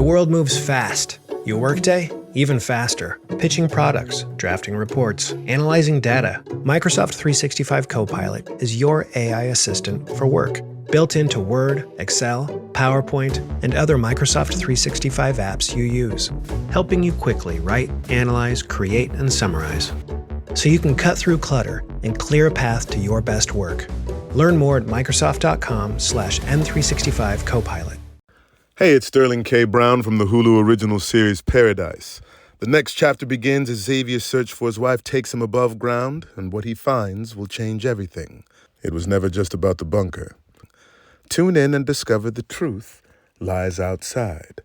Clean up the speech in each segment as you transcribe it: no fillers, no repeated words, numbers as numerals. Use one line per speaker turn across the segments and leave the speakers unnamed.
world moves fast. Your workday, even faster. Pitching products, drafting reports, analyzing data. Microsoft 365 Copilot is your AI assistant for work. Built into Word, Excel, PowerPoint, and other Microsoft 365 apps you use. Helping you quickly write, analyze, create, and summarize. So you can cut through clutter and clear a path to your best work. Learn more at Microsoft.com/M365 Copilot.
Hey, it's Sterling K. Brown from the Hulu original series Paradise. The next chapter begins as Xavier's search for his wife takes him above ground, and what he finds will change everything. It was never just about the bunker. Tune in and discover the truth lies outside.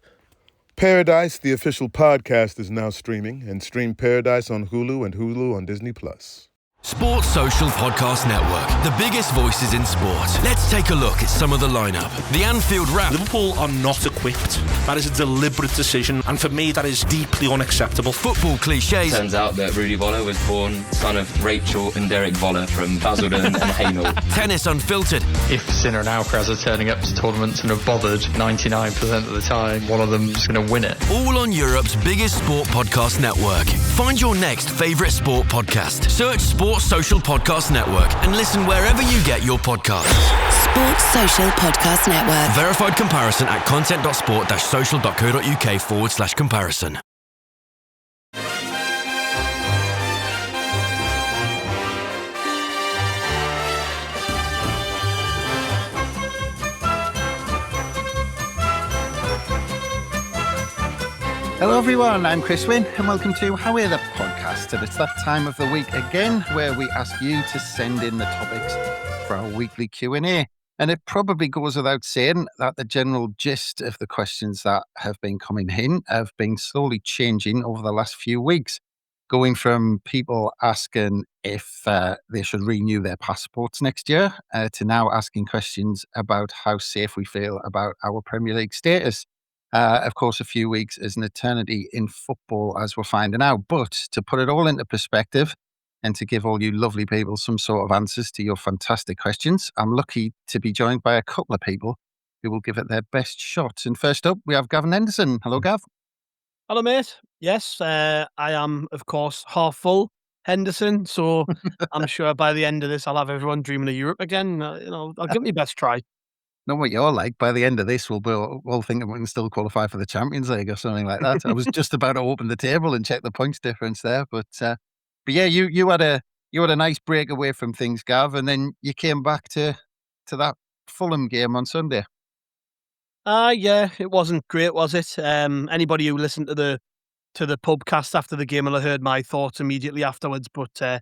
Paradise, the official podcast, is now streaming, and stream Paradise on Hulu and Hulu on Disney+.
Sports Social Podcast Network, the biggest voices in sport. Let's take a look at some of the lineup. The Anfield Wrap.
Liverpool are not equipped. That is a deliberate decision, and for me, that is deeply unacceptable.
Football cliches.
Turns out that Rudy Voller was born son of Rachel and Derek Voller from Basildon and Hainault.
Tennis Unfiltered.
If Sinner and Alcaraz are turning up to tournaments and have bothered 99% of the time, one of them's going to win it.
All on Europe's biggest sport podcast network. Find your next favourite sport podcast. Search Sports Social Podcast Network and listen wherever you get your podcasts.
Sports Social Podcast Network.
Verified comparison at content.sport-social.co.uk/comparison.
Hello everyone, I'm Chris Wynn and welcome to How We're the Podcast. And it's that time of the week again where we ask you to send in the topics for our weekly Q&A. And it probably goes without saying that the general gist of the questions that have been coming in have been slowly changing over the last few weeks, going from people asking if they should renew their passports next year to now asking questions about how safe we feel about our Premier League status. Of course, a few weeks is an eternity in football, as we're finding out. But to put it all into perspective and to give all you lovely people some sort of answers to your fantastic questions, I'm lucky to be joined by a couple of people who will give it their best shot. And first up, we have Gav Andrew. Hello, Gav.
Hello, mate. Yes, I am, of course, half full Henderson. So I'm sure by the end of this, I'll have everyone dreaming of Europe again. I'll give it my best try.
Know what you're like. By the end of this, we'll think we can still qualify for the Champions League or something like that. I was just about to open the table and check the points difference there, but yeah, you had a nice break away from things, Gav, and then you came back to that Fulham game on Sunday.
Yeah, it wasn't great, was it? Anybody who listened to the pubcast after the game will have heard my thoughts immediately afterwards. But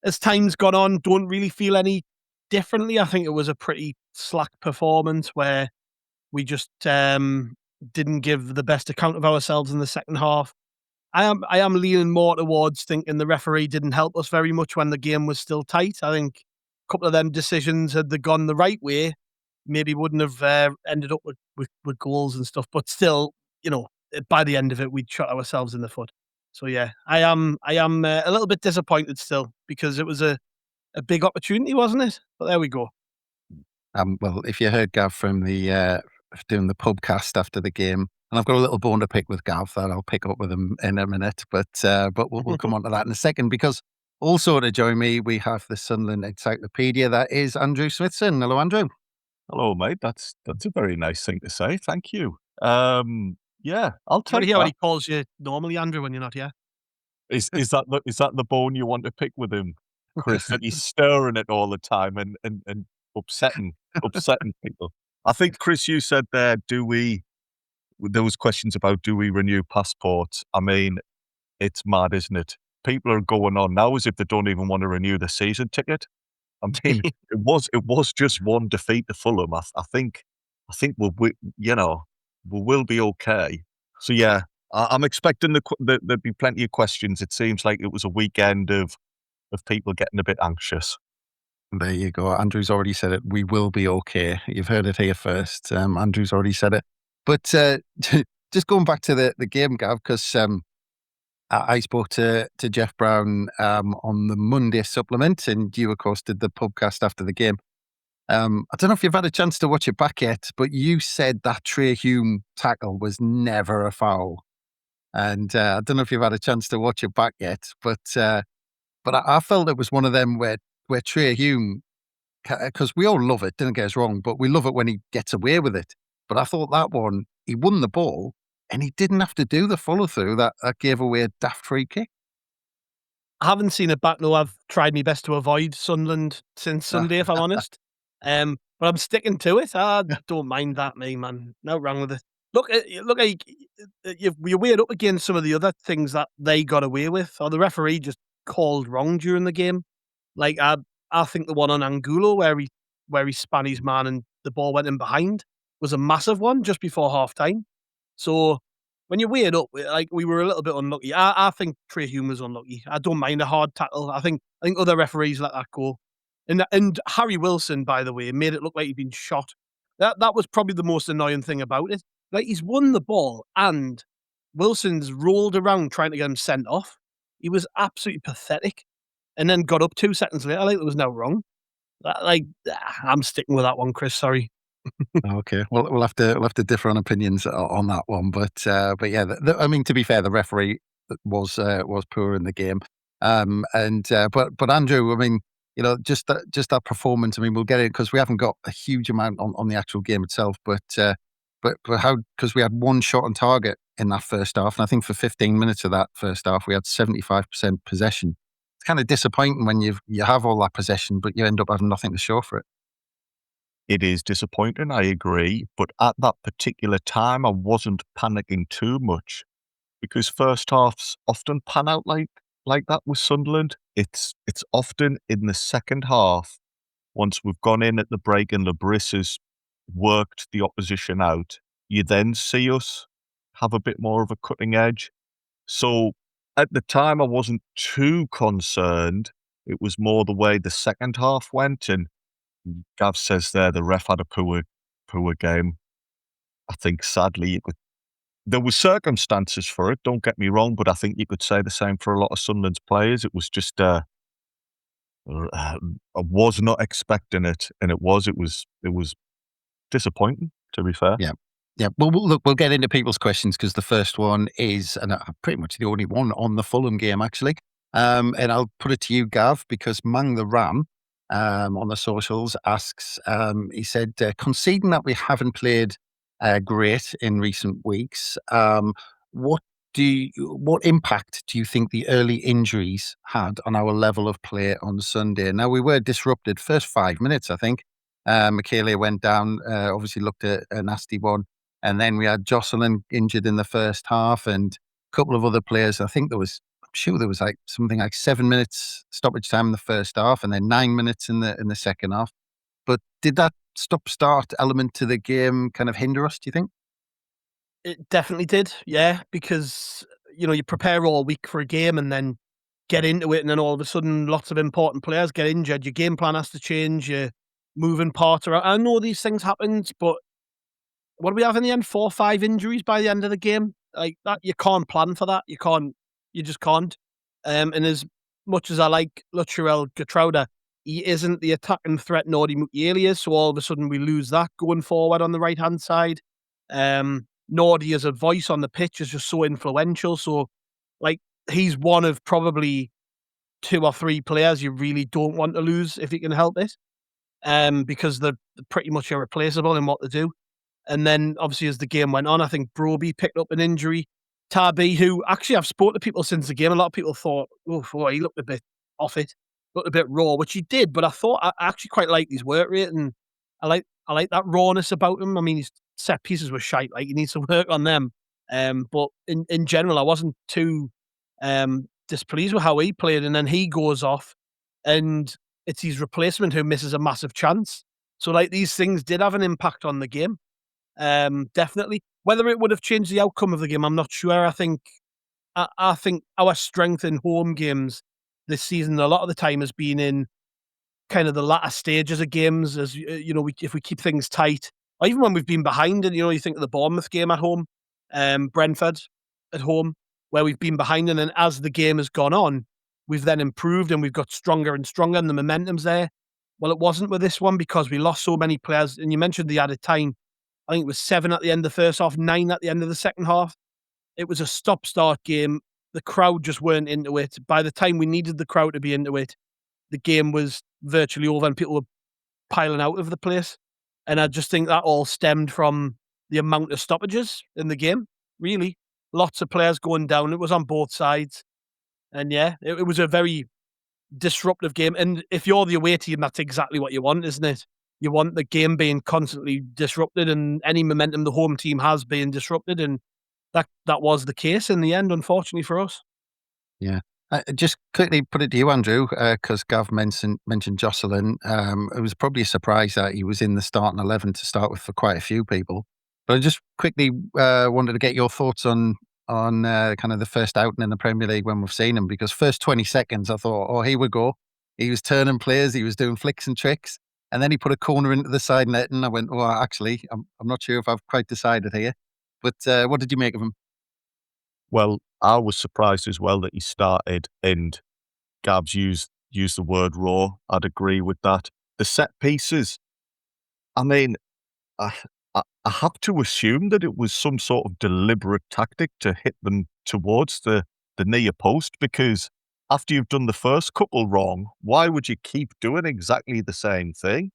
as time's gone on, don't really feel any differently. I think it was a pretty slack performance where we just didn't give the best account of ourselves in the second half. I am leaning more towards thinking the referee didn't help us very much when the game was still tight. I think a couple of them decisions, had they gone the right way, maybe wouldn't have ended up with goals and stuff. But still, by the end of it, we'd shot ourselves in the foot. So yeah, I am a little bit disappointed still, because it was a big opportunity, wasn't it? But there we go.
Well, if you heard Gav from the doing the pubcast after the game, and I've got a little bone to pick with Gav that I'll pick up with him in a minute, but we'll come on to that in a second, because also to join me, we have the Sunderland encyclopedia. That is Andrew Smithson. Hello, Andrew.
Hello, mate. That's a very nice thing to say. Thank you. Yeah, I'll tell you.
Hear what he calls you normally, Andrew, when you're not here.
Is that the bone you want to pick with him, Chris? That he's stirring it all the time and upsetting people. I think, Chris, you said there, there was questions about do we renew passports? I mean, it's mad, isn't it? People are going on now as if they don't even want to renew the season ticket. I mean, it was just one defeat to Fulham. I think we will be okay. So yeah, I'm expecting there'd be plenty of questions. It seems like it was a weekend of people getting a bit anxious.
There you go. Andrew's already said it. We will be okay. You've heard it here first. Andrew's already said it. But just going back to the game, Gav, because I spoke to Jeff Brown on the Monday supplement, and you, of course, did the podcast after the game. I don't know if you've had a chance to watch it back yet, but you said that Trey Hume tackle was never a foul. And I don't know if you've had a chance to watch it back yet, but I felt it was one of them where Trey Hume, because we all love it, don't get us wrong, but we love it when he gets away with it. But I thought that one, he won the ball and he didn't have to do the follow through that gave away a daft free kick.
I haven't seen it back. No, I've tried my best to avoid Sunderland since Sunday, if I'm honest. But I'm sticking to it. I don't mind that, me, man. No wrong with it. Look, you're weighed up against some of the other things that they got away with, or the referee just called wrong during the game. Like I think the one on Angulo where he span his man and the ball went in behind was a massive one just before half time. So when you weigh it up, like we were a little bit unlucky. I think Trey Hume was unlucky. I don't mind a hard tackle. I think other referees let that go. And Harry Wilson, by the way, made it look like he'd been shot. That was probably the most annoying thing about it. Like he's won the ball and Wilson's rolled around trying to get him sent off. He was absolutely pathetic. And then got up 2 seconds later, like there was no wrong. I'm sticking with that one, Chris. Sorry.
Okay, well, we'll have to differ on opinions on that one, but yeah, I mean, to be fair, the referee was poor in the game, but Andrew, I mean, you know, just that performance. I mean, we'll get it because we haven't got a huge amount on the actual game itself, but how, because we had one shot on target in that first half, and I think for 15 minutes of that first half, we had 75% possession. It's kind of disappointing when you have all that possession, but you end up having nothing to show for it.
It is disappointing, I agree. But at that particular time, I wasn't panicking too much because first halves often pan out like that with Sunderland. It's often in the second half, once we've gone in at the break and Labris has worked the opposition out, you then see us have a bit more of a cutting edge. So at the time, I wasn't too concerned. It was more the way the second half went, and Gav says there the ref had a poor game. I think sadly there were circumstances for it, don't get me wrong, but I think you could say the same for a lot of Sunderland's players. It was just I was not expecting it, and it was disappointing, to be fair.
Yeah. Yeah, well, look, we'll get into people's questions because the first one is, and pretty much the only one on the Fulham game, actually. And I'll put it to you, Gav, because Mang the Ram on the socials asks, he said, conceding that we haven't played great in recent weeks, what impact do you think the early injuries had on our level of play on Sunday? Now, we were disrupted first 5 minutes, I think. Michaela went down, obviously looked a nasty one. And then we had Jocelyn injured in the first half and a couple of other players. I'm sure there was like something like 7 minutes stoppage time in the first half and then 9 minutes in the second half. But did that stop-start element to the game kind of hinder us, do you think?
It definitely did, yeah, because, you know, you prepare all week for a game and then get into it and then all of a sudden lots of important players get injured. Your game plan has to change, your moving parts around. I know these things happen, but what do we have in the end? 4 or 5 injuries by the end of the game? Like that, you can't plan for that. You just can't. And as much as I like Luttrell Getrauda, he isn't the attacking threat Nordi Mukiele is, so all of a sudden we lose that going forward on the right-hand side. Nordi as a voice on the pitch is just so influential. So, like, he's one of probably 2 or 3 players you really don't want to lose if you can help it, because they're pretty much irreplaceable in what they do. And then, obviously, as the game went on, I think Broby picked up an injury. Talbi, who actually I've spoken to people since the game, a lot of people thought, oh, he looked a bit off it, looked a bit raw, which he did. But I thought I actually quite liked his work rate, and I like that rawness about him. I mean, his set pieces were shite, like he needs to work on them. But in general, I wasn't too displeased with how he played. And then he goes off, and it's his replacement who misses a massive chance. So, like, these things did have an impact on the game. Definitely. Whether it would have changed the outcome of the game, I'm not sure. I think our strength in home games this season a lot of the time has been in kind of the latter stages of games, as you know, if we keep things tight, or even when we've been behind. And you think of the Bournemouth game at home, Brentford at home, where we've been behind, and then as the game has gone on, we've then improved and we've got stronger and stronger, and the momentum's there. Well, it wasn't with this one because we lost so many players. And you mentioned the added time. I think it was 7 at the end of the first half, 9 at the end of the second half. It was a stop-start game. The crowd just weren't into it. By the time we needed the crowd to be into it, the game was virtually over and people were piling out of the place. And I just think that all stemmed from the amount of stoppages in the game, really. Lots of players going down. It was on both sides. And yeah, it was a very disruptive game. And if you're the away team, that's exactly what you want, isn't it? You want the game being constantly disrupted and any momentum the home team has being disrupted. And that was the case in the end, unfortunately for us.
Yeah. Just quickly put it to you, Andrew, because Gav mentioned Jocelyn. It was probably a surprise that he was in the starting 11 to start with for quite a few people. But I just quickly wanted to get your thoughts on kind of the first outing in the Premier League when we've seen him, because first 20 seconds I thought, oh, here we go. He was turning players, he was doing flicks and tricks, and then he put a corner into the side net, and I went, oh, actually, I'm not sure if I've quite decided here. But what did you make of him?
Well, I was surprised as well that he started, and Gab's used the word raw. I'd agree with that. The set pieces, I mean, I have to assume that it was some sort of deliberate tactic to hit them towards the near post, because after you've done the first couple wrong, why would you keep doing exactly the same thing?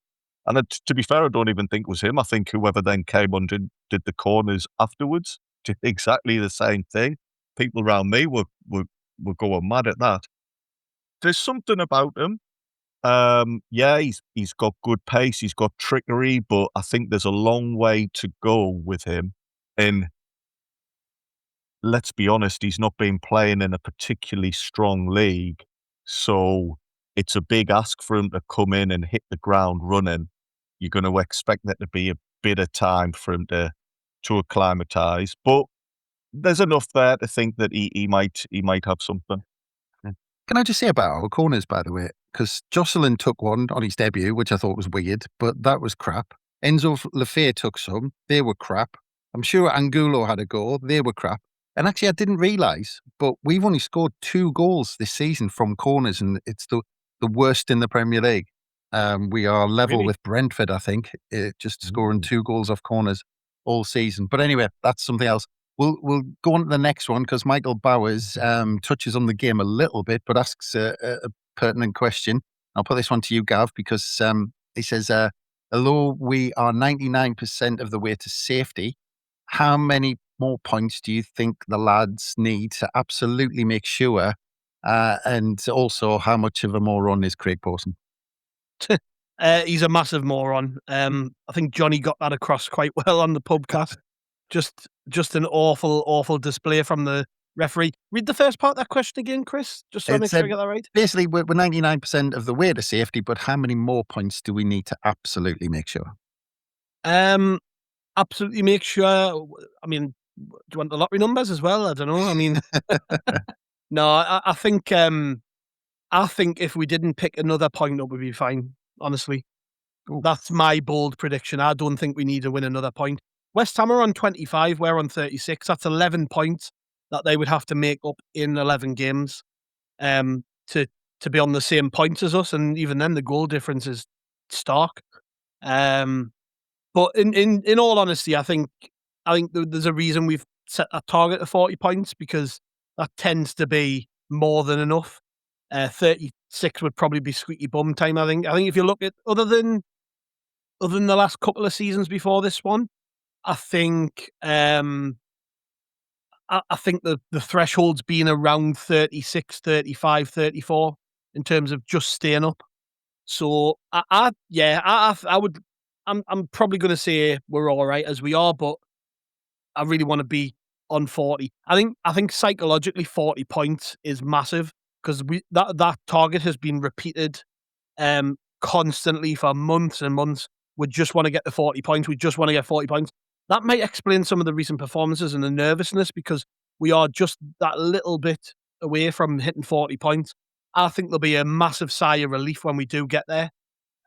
And to be fair, I don't even think it was him. I think whoever then came on did the corners afterwards did exactly the same thing. People around me were going mad at that. There's something about him. Yeah, he's got good pace, he's got trickery, but I think there's a long way to go with him. And let's be honest, he's not been playing in a particularly strong league, so it's a big ask for him to come in and hit the ground running. You're going to expect there to be a bit of time for him to acclimatise, but there's enough there to think that he might have something.
Can I just say about our corners, by the way? Because Jocelyn took one on his debut, which I thought was weird, but that was crap. Enzo Lefebvre took some. They were crap. I'm sure Angulo had a go. They were crap. And actually, I didn't realise, but we've only scored 2 goals this season from corners, and it's the worst in the Premier League. We are level with Brentford, I think, just scoring 2 goals off corners all season. But anyway, that's something else. We'll go on to the next one, because Michael Bowers touches on the game a little bit, but asks a pertinent question. I'll put this one to you, Gav, because he says, although we are 99% of the way to safety, how many more points do you think the lads need to absolutely make sure? And also, how much of a moron is Craig Pawson?
He's a massive moron. I think Johnny got that across quite well on the podcast. Just an awful display from the referee. Read the first part of that question again, Chris, just so I make sure I get that right.
Basically, we're 99% of the way to safety, but how many more points do we need to absolutely make sure?
Absolutely make sure. I mean, do you want the lottery numbers as well? I don't know. I mean, no, I think if we didn't pick another point up, we'd be fine, honestly. Ooh. That's my bold prediction. I don't think we need to win another point. West Ham are on 25, we're on 36. That's 11 points that they would have to make up in 11 games to be on the same points as us. And even then, the goal difference is stark. But in all honesty, I think there's a reason we've set a target of 40 points, because that tends to be more than enough. 36 would probably be squeaky bum time, I think. I think if you look at other than the last couple of seasons before this one, I think I think the threshold's been around 36, 35, 34 in terms of just staying up. So I would. I'm probably going to say we're all right as we are, but I really want to be on 40. I think psychologically 40 points is massive, because that target has been repeated constantly for months and months. We just want to get the 40 points. We just want to get 40 points. That might explain some of the recent performances and the nervousness, because we are just that little bit away from hitting 40 points. I think there'll be a massive sigh of relief when we do get there.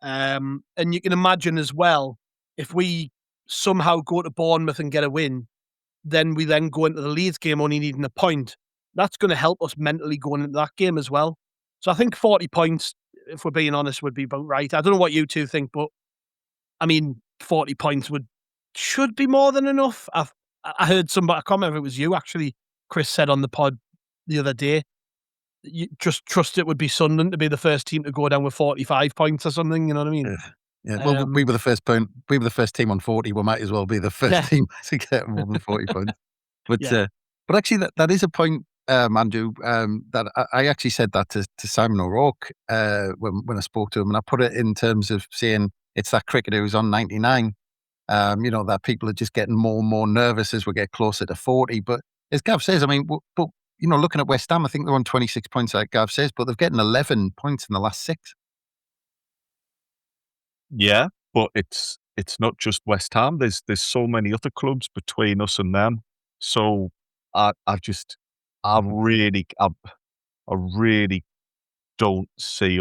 And you can imagine as well, if we somehow go to Bournemouth and get a win, then we then go into the Leeds game only needing a point. That's going to help us mentally going into that game as well. So I think 40 points if we're being honest, would be about right. I don't know what you two think, but I mean, 40 points should be more than enough. I heard somebody, I can't remember if it was you actually, Chris said on the pod the other day, you just trust it would be Sunderland to be the first team to go down with 45 points or something. You know what I mean?
Yeah. Well, we were the first we were the first team on 40. We might as well be the first team to get more than 40 points. But but actually, that is a point, Andrew. That I actually said that to Simon O'Rourke when I spoke to him, and I put it in terms of saying it's that cricketer who's on 99. That people are just getting more and more nervous as we get closer to 40. But as Gav says, I mean, but looking at West Ham, I think they're on 26 points, like Gav says, but they've getting 11 points in the last 6.
Yeah, but it's not just West Ham. There's so many other clubs between us and them. So I really don't see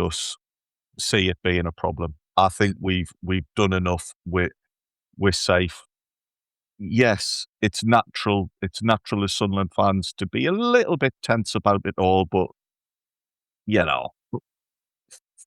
it being a problem. I think we've done enough. We're safe. Yes, it's natural. It's natural as Sunderland fans to be a little bit tense about it all, but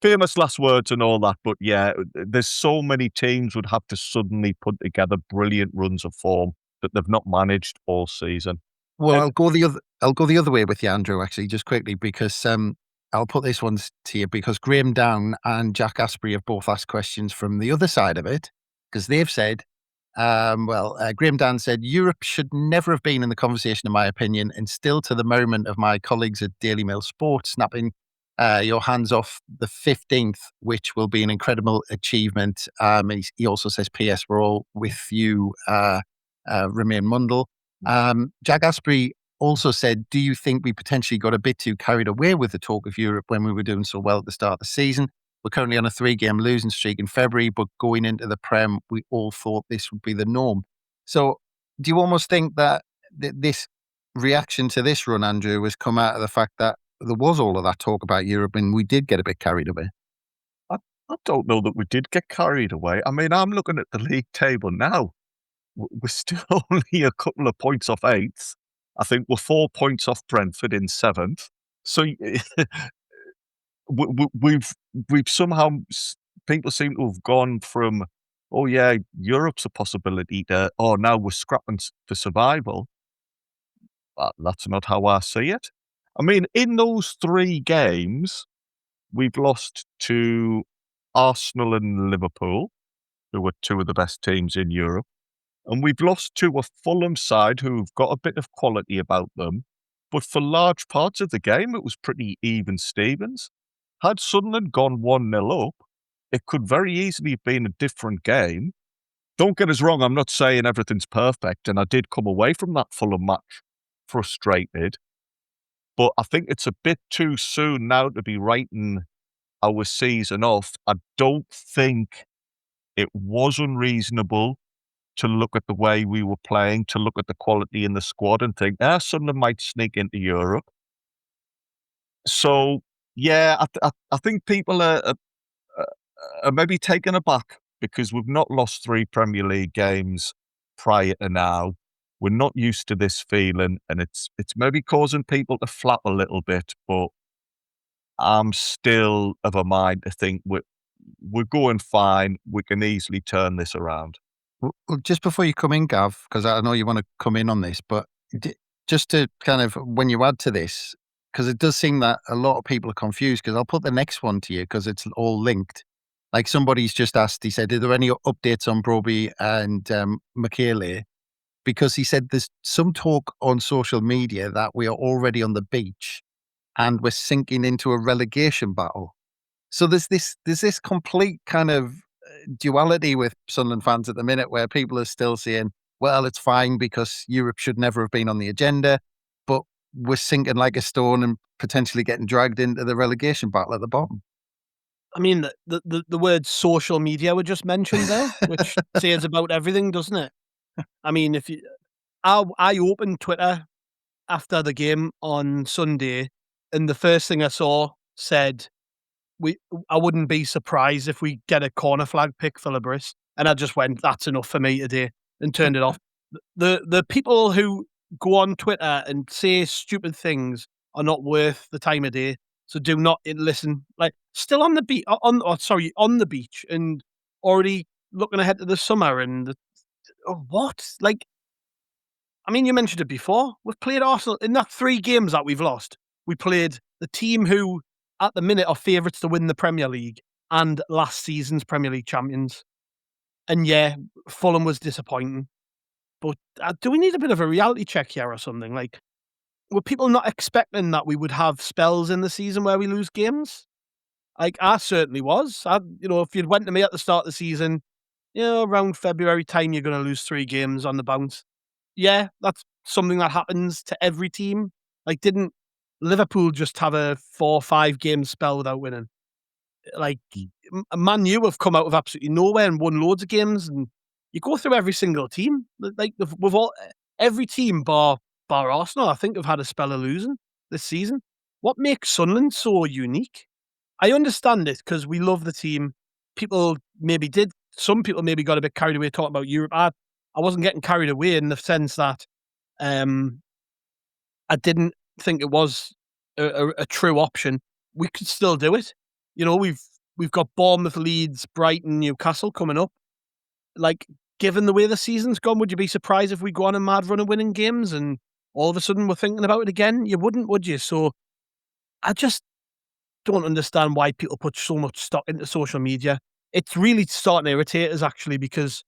famous last words and all that. But yeah, there's so many teams would have to suddenly put together brilliant runs of form that they've not managed all season.
Well, I'll go the other way with you, Andrew, actually, just quickly, because I'll put this one to you, because Graham Down and Jack Asprey have both asked questions from the other side of it, because they've said, Graham Down said, Europe should never have been in the conversation, in my opinion, and still to the merriment of my colleagues at Daily Mail Sport, snapping your hands off the 15th, which will be an incredible achievement. He also says, P.S. We're all with you, Remain Mundle. Jack Asprey also said, do you think we potentially got a bit too carried away with the talk of Europe when we were doing so well at the start of the season? We're currently on a 3-game losing streak in February, but going into the Prem, we all thought this would be the norm. So do you almost think that this reaction to this run, Andrew, has come out of the fact that there was all of that talk about Europe and we did get a bit carried away?
I don't know that we did get carried away. I mean, I'm looking at the league table now. We're still only a couple of points off 8th. I think we're 4 points off Brentford in 7th. So we've somehow, people seem to have gone from, oh yeah, Europe's a possibility, to, oh, now we're scrapping for survival. That's not how I see it. I mean, in those 3 games, we've lost to Arsenal and Liverpool, who are 2 of the best teams in Europe. And we've lost to a Fulham side who've got a bit of quality about them. But for large parts of the game, it was pretty even Stevens. Had Sunderland gone 1-0 up, it could very easily have been a different game. Don't get us wrong, I'm not saying everything's perfect, and I did come away from that Fulham match frustrated. But I think it's a bit too soon now to be writing our season off. I don't think it was unreasonable to look at the way we were playing, to look at the quality in the squad and think, Sunderland might sneak into Europe. So, yeah, I think people are maybe taken aback because we've not lost 3 Premier League games prior to now. We're not used to this feeling, and it's maybe causing people to flap a little bit, but I'm still of a mind to think we're going fine. We can easily turn this around.
Well, just before you come in, Gav, because I know you want to come in on this, but just to kind of, when you add to this, because it does seem that a lot of people are confused, because I'll put the next one to you because it's all linked. Like somebody's just asked, he said, are there any updates on Broby and Michele? Because he said there's some talk on social media that we are already on the beach and we're sinking into a relegation battle. So there's this complete kind of duality with Sunderland fans at the minute where people are still saying, well, it's fine because Europe should never have been on the agenda, but we're sinking like a stone and potentially getting dragged into the relegation battle at the bottom.
I mean, the word social media were just mentioned there, which says about everything, doesn't it? I mean, I opened Twitter after the game on Sunday, and the first thing I saw said, I wouldn't be surprised if we get a corner flag pick for Libris. And I just went, that's enough for me today, and turned it off. The people who go on Twitter and say stupid things are not worth the time of day. So do not listen. Like, still on the beach, on the beach, and already looking ahead to the summer. And what? Like, I mean, you mentioned it before. We've played Arsenal in that 3 games that we've lost. We played the team who, at the minute, are favourites to win the Premier League and last season's Premier League champions. And yeah, Fulham was disappointing. But do we need a bit of a reality check here or something? Like, were people not expecting that we would have spells in the season where we lose games? Like, I certainly was. If you'd went to me at the start of the season, around February time, you're going to lose 3 games on the bounce. Yeah, that's something that happens to every team. Like, didn't Liverpool just have a 4 or 5 game spell without winning? Like, Man U have come out of absolutely nowhere and won loads of games, and you go through every single team. Like, every team bar Arsenal, I think, have had a spell of losing this season. What makes Sunderland so unique? I understand it because we love the team. Some people maybe got a bit carried away talking about Europe. I wasn't getting carried away in the sense that I didn't think it was a true option. We could still do it. We've got Bournemouth, Leeds, Brighton, Newcastle coming up. Like, given the way the season's gone, would you be surprised if we go on a mad run of winning games and all of a sudden we're thinking about it again? You wouldn't, would you? So I just don't understand why people put so much stock into social media. It's really starting to irritate us, actually, because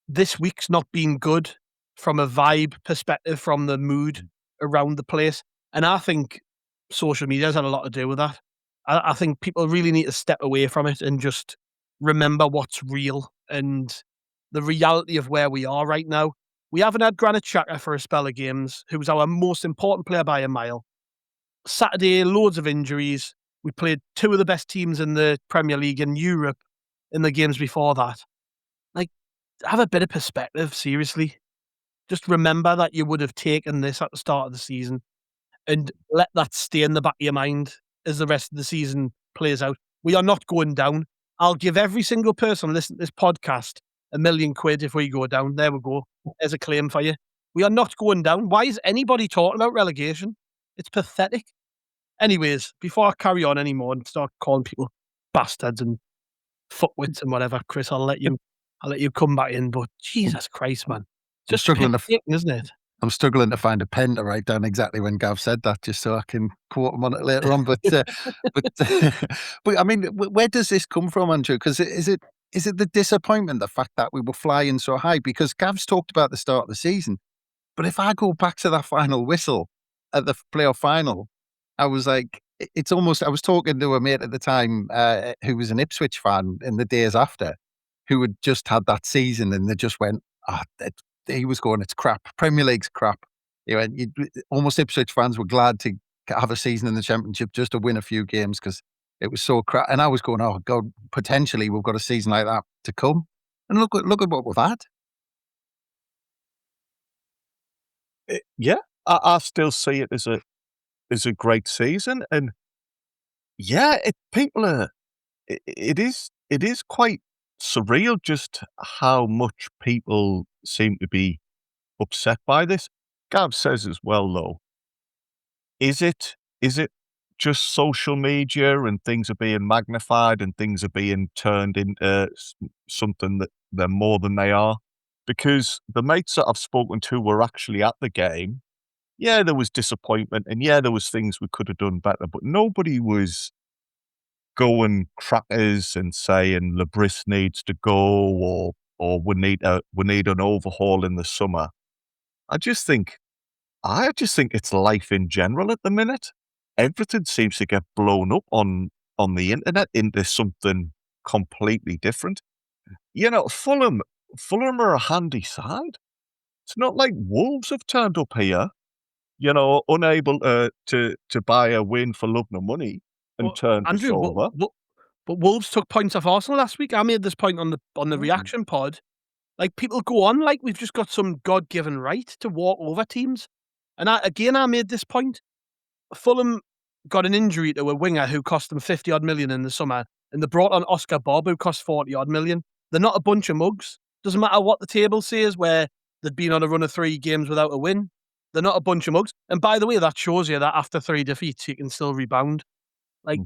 this week's not been good from a vibe perspective, from the mood around the place. And I think social media has had a lot to do with that. I think people really need to step away from it and just remember what's real and the reality of where we are right now. We haven't had Granit Xhaka for a spell of games, who's our most important player by a mile. Saturday, loads of injuries. We played 2 of the best teams in the Premier League in Europe in the games before that. Like, have a bit of perspective, seriously. Just remember that you would have taken this at the start of the season and let that stay in the back of your mind as the rest of the season plays out. We are not going down. I'll give every single person listening to this podcast £1 million if we go down. There we go. There's a claim for you. We are not going down. Why is anybody talking about relegation? It's pathetic. Anyways, before I carry on anymore and start calling people bastards and fuckwits and whatever, Chris, I'll let you come back in. But Jesus Christ, man, just struggling, isn't it?
I'm struggling to find a pen to write down exactly when Gav said that, just so I can quote him on it later on. But I mean, where does this come from, Andrew? Because is it the disappointment, the fact that we were flying so high? Because Gav's talked about the start of the season, but if I go back to that final whistle at the playoff final, I was like, it's almost. I was talking to a mate at the time who was an Ipswich fan in the days after, who had just had that season, and they just went, he was going, it's crap. Premier League's crap. Almost Ipswich fans were glad to have a season in the Championship just to win a few games because it was so crap. And I was going, oh God, potentially we've got a season like that to come. And look at what we've had.
Yeah, I still see it as a great season, and yeah, it is quite surreal just how much people seem to be upset by this. Gav says as well, though, is it just social media and things are being magnified and things are being turned into something that they're more than they are? Because the mates that I've spoken to were actually at the game. Yeah, there was disappointment, and yeah, there was things we could have done better, but nobody was going crackers and saying Lebris needs to go or we need an overhaul in the summer. I just think it's life in general at the minute. Everything seems to get blown up on the internet into something completely different. Fulham are a handy side. It's not like Wolves have turned up here, unable to buy a win for love nor money and turn us over.
But Wolves took points off Arsenal last week. I made this point on the reaction pod. Like, people go on like we've just got some God-given right to walk over teams. And I made this point. Fulham got an injury to a winger who cost them 50-odd million in the summer, and they brought on Oscar Bob, who cost 40-odd million. They're not a bunch of mugs. Doesn't matter what the table says, where they'd been on a run of 3 games without a win. They're not a bunch of mugs. And by the way, that shows you that after 3 defeats, you can still rebound. Like,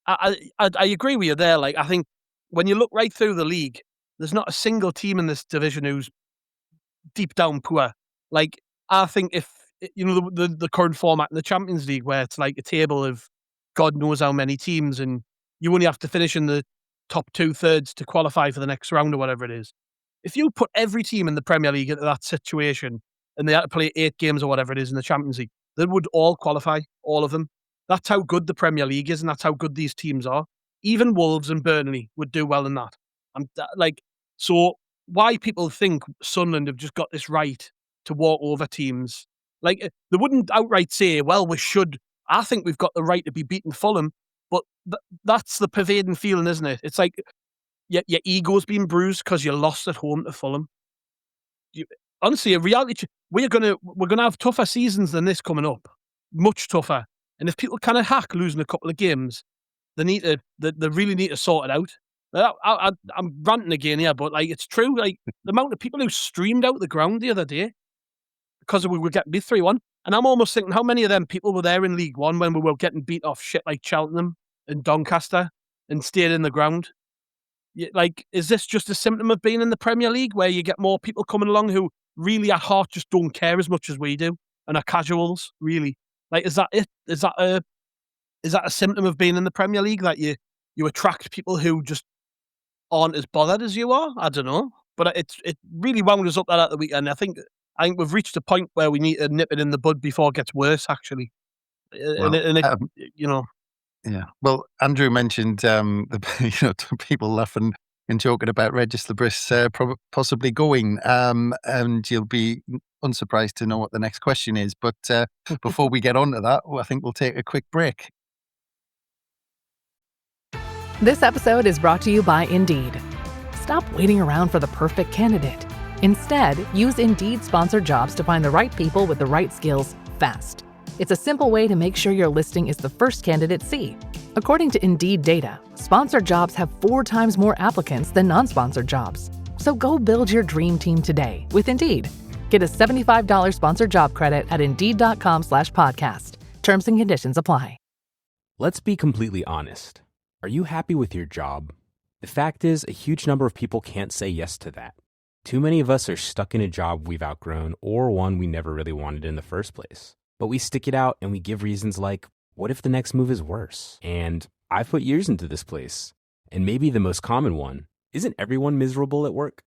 I agree with you there. Like, I think when you look right through the league, there's not a single team in this division who's deep down poor. Like, I think if, the current format in the Champions League, where it's like a table of God knows how many teams, and you only have to finish in the top 2/3 to qualify for the next round or whatever it is. If you put every team in the Premier League into that situation and they had to play 8 games or whatever it is in the Champions League, they would all qualify, all of them. That's how good the Premier League is, and that's how good these teams are. Even Wolves and Burnley would do well in that. So why people think Sunderland have just got this right to walk over teams, like, they wouldn't outright say, well, we should. I think we've got the right to be beating Fulham, but that's the pervading feeling, isn't it? It's like your ego's been bruised because you lost at home to Fulham. Honestly, a reality. We're gonna have tougher seasons than this coming up, much tougher. And if people kind of hack losing a couple of games, they really need to sort it out. I'm ranting again here, but like, it's true. Like, the amount of people who streamed out the ground the other day because we were getting beat 3-1, and I'm almost thinking, how many of them people were there in League One when we were getting beat off shit like Cheltenham and Doncaster and stayed in the ground? Like, is this just a symptom of being in the Premier League, where you get more people coming along who really at heart just don't care as much as we do and are casuals? Really, like, is that it? Is that a symptom of being in the Premier League, that you attract people who just aren't as bothered as you are? I don't know, but it really wound us up that at the weekend. I think we've reached a point where we need to nip it in the bud before it gets worse, actually.
Yeah. Well, Andrew mentioned people laughing and joking about Regis Lebris possibly going, and you'll be unsurprised to know what the next question is. But before we get on to that, I think we'll take a quick break.
This episode is brought to you by Indeed. Stop waiting around for the perfect candidate. Instead, use Indeed sponsored jobs to find the right people with the right skills fast. It's a simple way to make sure your listing is the first candidates see. According to Indeed data, sponsored jobs have 4 times more applicants than non-sponsored jobs. So go build your dream team today with Indeed. Get a $75 sponsored job credit at Indeed.com/podcast. Terms and conditions apply.
Let's be completely honest. Are you happy with your job? The fact is, a huge number of people can't say yes to that. Too many of us are stuck in a job we've outgrown or one we never really wanted in the first place. But we stick it out and we give reasons like, what if the next move is worse? And I've put years into this place. And maybe the most common one, isn't everyone miserable at work?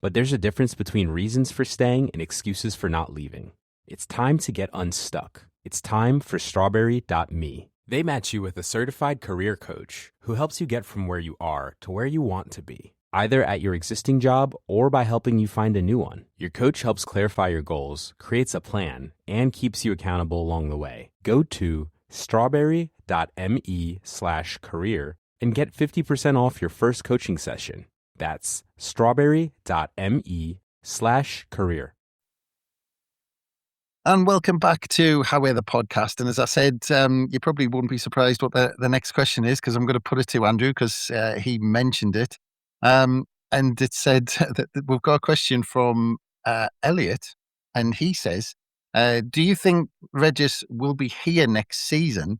But there's a difference between reasons for staying and excuses for not leaving. It's time to get unstuck. It's time for Strawberry.me. They match you with a certified career coach who helps you get from where you are to where you want to be, either at your existing job or by helping you find a new one. Your coach helps clarify your goals, creates a plan, and keeps you accountable along the way. Go to strawberry.me/career and get 50% off your first coaching session. That's strawberry.me/career.
And welcome back to How We're the podcast. And as I said, you probably won't be surprised what the next question is, because I'm going to put it to Andrew, because he mentioned it. And it said that we've got a question from Elliot, and he says, do you think Regis will be here next season?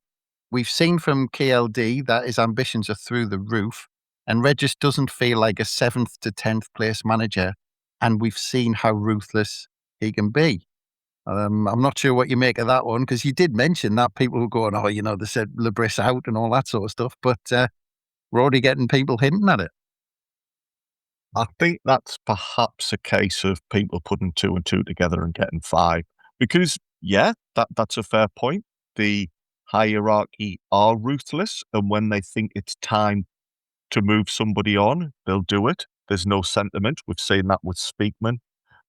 We've seen from KLD that his ambitions are through the roof, and Regis doesn't feel like a 7th to 10th place manager, and we've seen how ruthless he can be. I'm not sure what you make of that one, because you did mention that people were going, they said Lebris out and all that sort of stuff, but we're already getting people hinting at it.
I think that's perhaps a case of people putting 2 and 2 together and getting 5. Because, that's a fair point. The hierarchy are ruthless, and when they think it's time to move somebody on, they'll do it. There's no sentiment. We've seen that with Speakman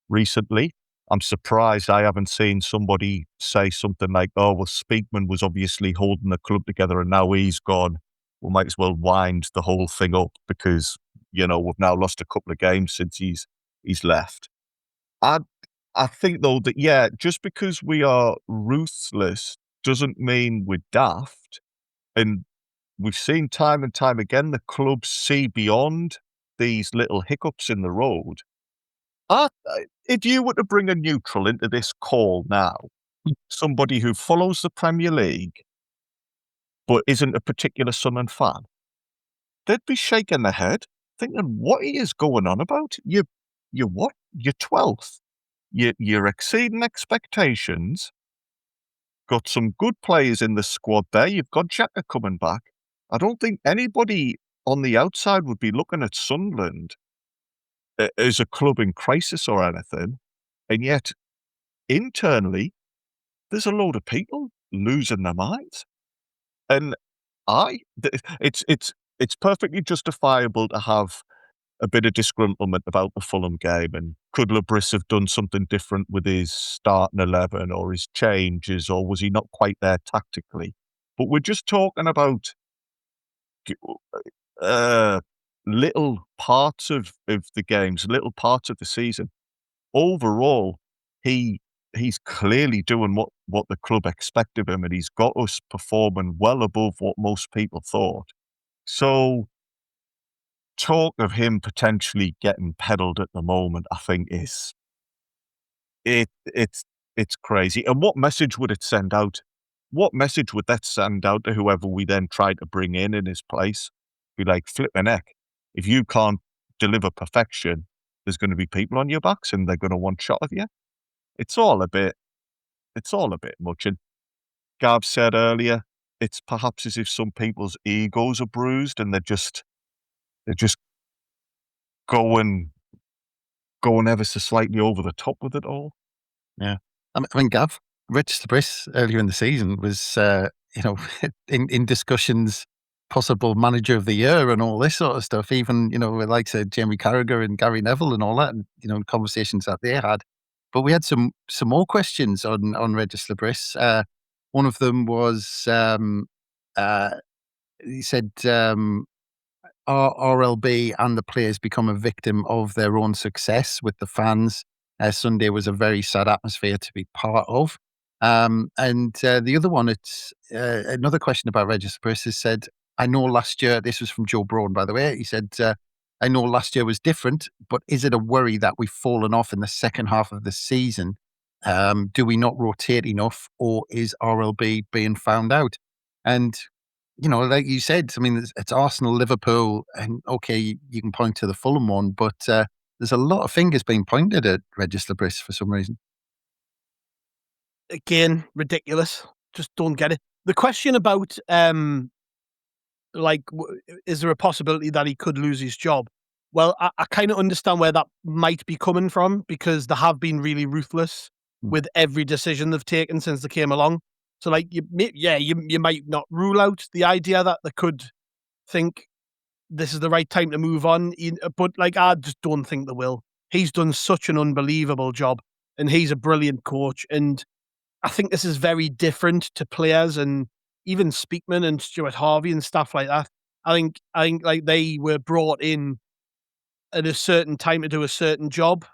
recently. I'm surprised I haven't seen somebody say something like, Speakman was obviously holding the club together and now he's gone. We might as well wind the whole thing up because, we've now lost a couple of games since he's left. I think, though, that, just because we are ruthless doesn't mean we're daft. And we've seen time and time again, the clubs see beyond these little hiccups in the road If you were to bring a neutral into this call now, somebody who follows the Premier League but isn't a particular Sunderland fan, they'd be shaking their head, thinking, what he is going on about? You're what? You're 12th. You're exceeding expectations. Got some good players in the squad there. You've got Xhaka coming back. I don't think anybody on the outside would be looking at Sunderland as a club in crisis or anything. And yet, internally, there's a load of people losing their minds. And it's perfectly justifiable to have a bit of disgruntlement about the Fulham game, and could Lebris have done something different with his starting 11 or his changes, or was he not quite there tactically? But we're just talking about little parts of the games, little parts of the season. Overall, he's clearly doing what the club expected of him, and he's got us performing well above what most people thought. So talk of him potentially getting peddled at the moment, I think it's crazy. And what message would it send out? What message would that send out to whoever we then try to bring in his place? Be like, flip my neck. If you can't deliver perfection, there's going to be people on your backs and they're going to want shot of you. It's all a bit much. And Gav said earlier, it's perhaps as if some people's egos are bruised and they're just going ever so slightly over the top with it all.
Yeah. I mean, Gav, Rich Lebris earlier in the season was, in discussions, possible manager of the year and all this sort of stuff. Even, like said, Jamie Carragher and Gary Neville and all that, and, conversations that they had. But we had some more questions on Regis Lebris. One of them was, he said, RLB and the players become a victim of their own success with the fans. Sunday was a very sad atmosphere to be part of. And the other one, it's another question about Regis Lebris, has said, I know last year, this was from Joe Brown, by the way, he said, I know last year was different, but is it a worry that we've fallen off in the second half of the season? Do we not rotate enough, or is RLB being found out? And, like you said, I mean, it's Arsenal, Liverpool, and okay, you can point to the Fulham one, but there's a lot of fingers being pointed at Regis Lebris for some reason.
Again, ridiculous. Just don't get it. The question about, is there a possibility that he could lose his job? Well, I kind of understand where that might be coming from, because they have been really ruthless with every decision they've taken since they came along. So, you might not rule out the idea that they could think this is the right time to move on, but I just don't think they will. He's done such an unbelievable job, and he's a brilliant coach. And I think this is very different to players and even Speakman and Stuart Harvey and stuff like that. I think they were brought in at a certain time to do a certain job,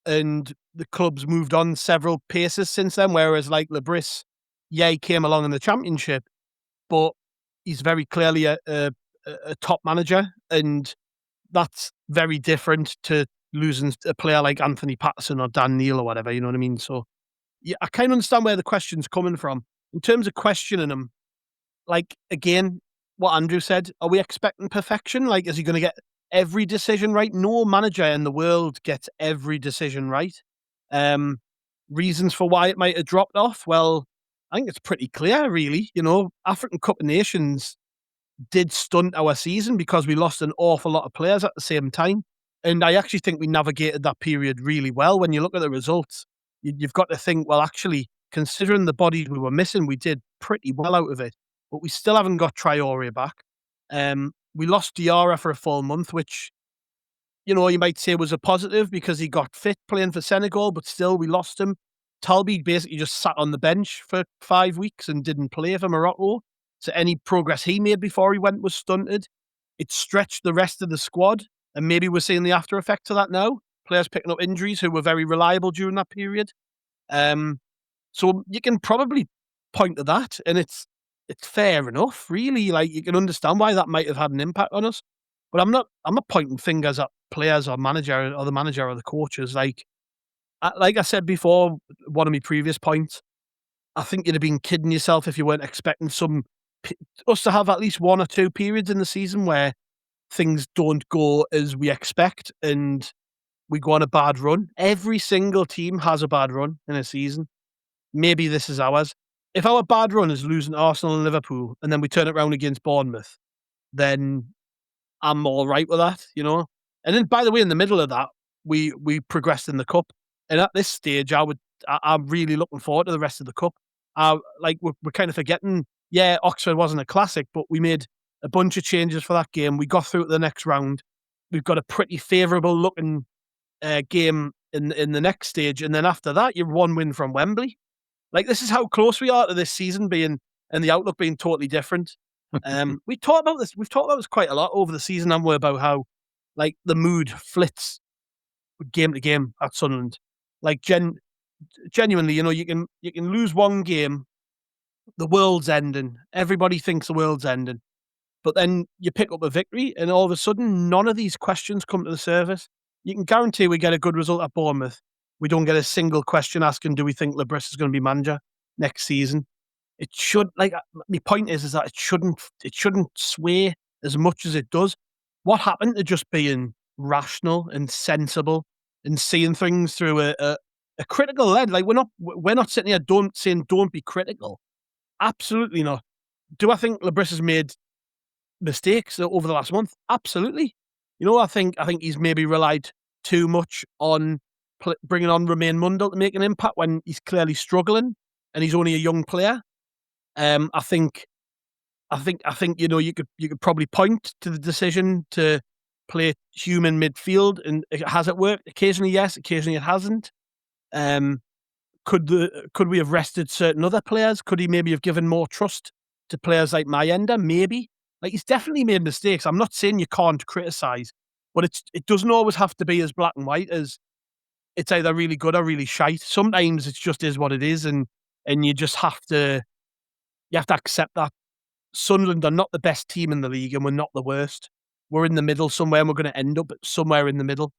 and the club's moved on several paces since then. Whereas Lebris, he came along in the Championship, but he's very clearly a top manager, and that's very different to losing a player like Anthony Patterson or Dan Neil or whatever, you know what I mean? So, yeah, I kind of understand where the question's coming from. In terms of questioning him, again, what Andrew said, are we expecting perfection? Is he going to get every decision right? No manager in the world gets every decision right. Reasons for why it might have dropped off? Well, I think it's pretty clear, really. African Cup of Nations did stunt our season because we lost an awful lot of players at the same time. And I actually think we navigated that period really well. When you look at the results, you've got to think, well, actually, considering the bodies we were missing, we did pretty well out of it. But we still haven't got Traore back. We lost Diarra for a full month, which, you might say was a positive because he got fit playing for Senegal, but still we lost him. Talbi basically just sat on the bench for 5 weeks and didn't play for Morocco. So any progress he made before he went was stunted. It stretched the rest of the squad, and maybe we're seeing the after effects of that now. Players picking up injuries who were very reliable during that period. So you can probably point to that, and it's fair enough, really. You can understand why that might have had an impact on us. But I'm not pointing fingers at players or manager or the coaches. Like I said before, one of my previous points, I think you'd have been kidding yourself if you weren't expecting us to have at least 1 or 2 periods in the season where things don't go as we expect and we go on a bad run. Every single team has a bad run in a season. Maybe this is ours. If our bad run is losing to Arsenal and Liverpool and then we turn it around against Bournemouth, then I'm all right with that, you know? And then, by the way, in the middle of that, we progressed in the cup. And at this stage, I'm really looking forward to the rest of the cup. We're kind of forgetting, yeah, Oxford wasn't a classic, but we made a bunch of changes for that game. We got through to the next round. We've got a pretty favourable looking game in the next stage. And then after that, you're 1 win from Wembley. Like, this is how close we are to this season being, and the outlook being totally different. We've talked about this quite a lot over the season, and we're about how, like, the mood flits game to game at Sunderland. Like, genuinely, you know, you can lose one game, the world's ending. Everybody thinks the world's ending. But then you pick up a victory, and all of a sudden, none of these questions come to the surface. You can guarantee we get a good result at Bournemouth. We don't get a single question asking, do we think Labris is going to be manager next season? It should, like, my point is that it shouldn't sway as much as it does. What happened to just being rational and sensible and seeing things through a critical lens? Like, we're not sitting here saying don't be critical. Absolutely not. Do I think Labris has made mistakes over the last month? Absolutely. You know, I think he's maybe relied too much on bringing on Romain Mundle to make an impact when he's clearly struggling and he's only a young player. I think you know, you could probably point to the decision to play human midfield, and has it worked? Occasionally, yes. Occasionally, it hasn't. Could we have rested certain other players? Could he maybe have given more trust to players like Mayenda? Maybe. Like, he's definitely made mistakes. I'm not saying you can't criticize, but it doesn't always have to be as black and white as it's either really good or really shite. Sometimes it just is what it is, and you just have to accept that. Sunderland are not the best team in the league, and we're not the worst. We're in the middle somewhere, and we're going to end up somewhere in the middle.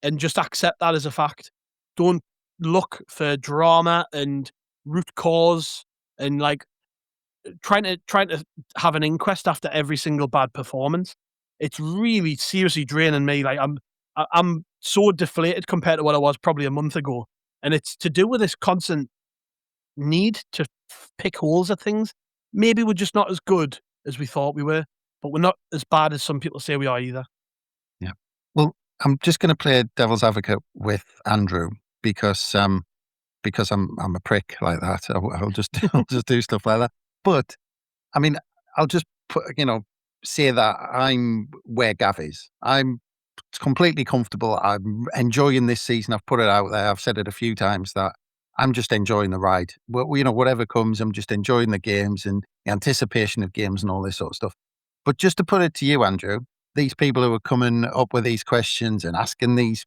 And just accept that as a fact. Don't look for drama and root cause and, like, trying to have an inquest after every single bad performance. It's really seriously draining me. Like, I'm so deflated compared to what I was probably a month ago, and it's to do with this constant need to pick holes at things. Maybe we're just not as good as we thought we were, but we're not as bad as some people say we are either.
Yeah. Well, I'm just going to play devil's advocate with Andrew because I'm a prick like that. I'll just do stuff like that. But I mean, I'll just say that I'm where Gav is. I'm completely comfortable. I'm enjoying this season. I've put it out there. I've said it a few times that I'm just enjoying the ride. Well, you know, whatever comes, I'm just enjoying the games and the anticipation of games and all this sort of stuff. But just to put it to you, Andrew, these people who are coming up with these questions and asking these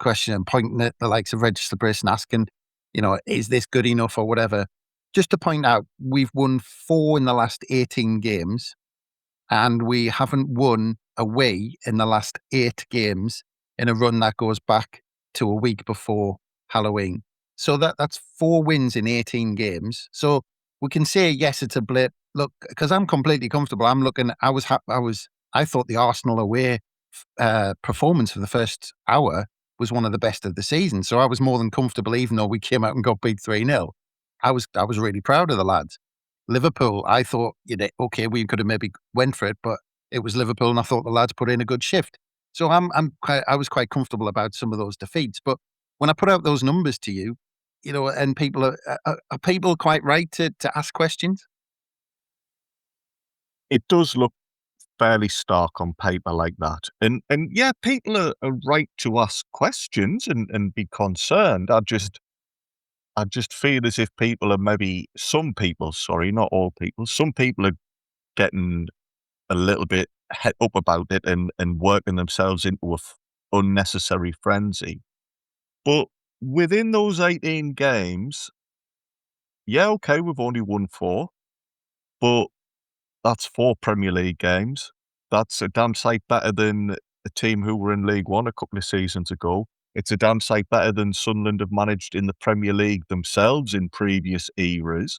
questions and pointing at the likes of Register Briss and asking, you know, is this good enough or whatever? Just to point out, we've won 4 in the last 18 games, and we haven't won away in the last 8 games in a run that goes back to a week before Halloween. So that's 4 wins in 18 games. So we can say, yes, it's a blip. Look, because I'm completely comfortable. I'm looking, I thought the Arsenal away performance for the first hour was one of the best of the season. So I was more than comfortable, even though we came out and got beat 3-0. I was really proud of the lads. Liverpool, I thought, you know, okay, we could have maybe went for it, but it was Liverpool, and I thought the lads put in a good shift. So I was quite comfortable about some of those defeats. But when I put out those numbers to you, you know, and people are people quite right to ask questions?
It does look fairly stark on paper like that. And yeah, people are right to ask questions and be concerned. I just feel as if people are some people, not all people, some people are getting a little bit head up about it and working themselves into a unnecessary frenzy. But within those 18 games, yeah, okay, we've only won 4, but that's 4 Premier League games. That's a damn sight better than a the team who were in League One a couple of seasons ago. It's a damn sight better than Sunderland have managed in the Premier League themselves in previous eras.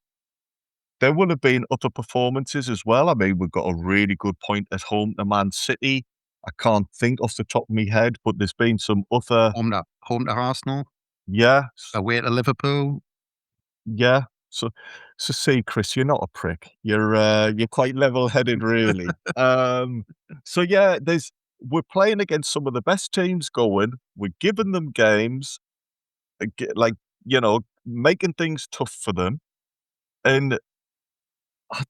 There will have been other performances as well. I mean, we've got a really good point at home to Man City. I can't think off the top of my head, but there's been some other...
Home to Arsenal.
Yeah.
Away to Liverpool.
Yeah. So see, Chris, you're not a prick. You're quite level-headed, really. So yeah, we're playing against some of the best teams going. We're giving them games, like, making things tough for them. And I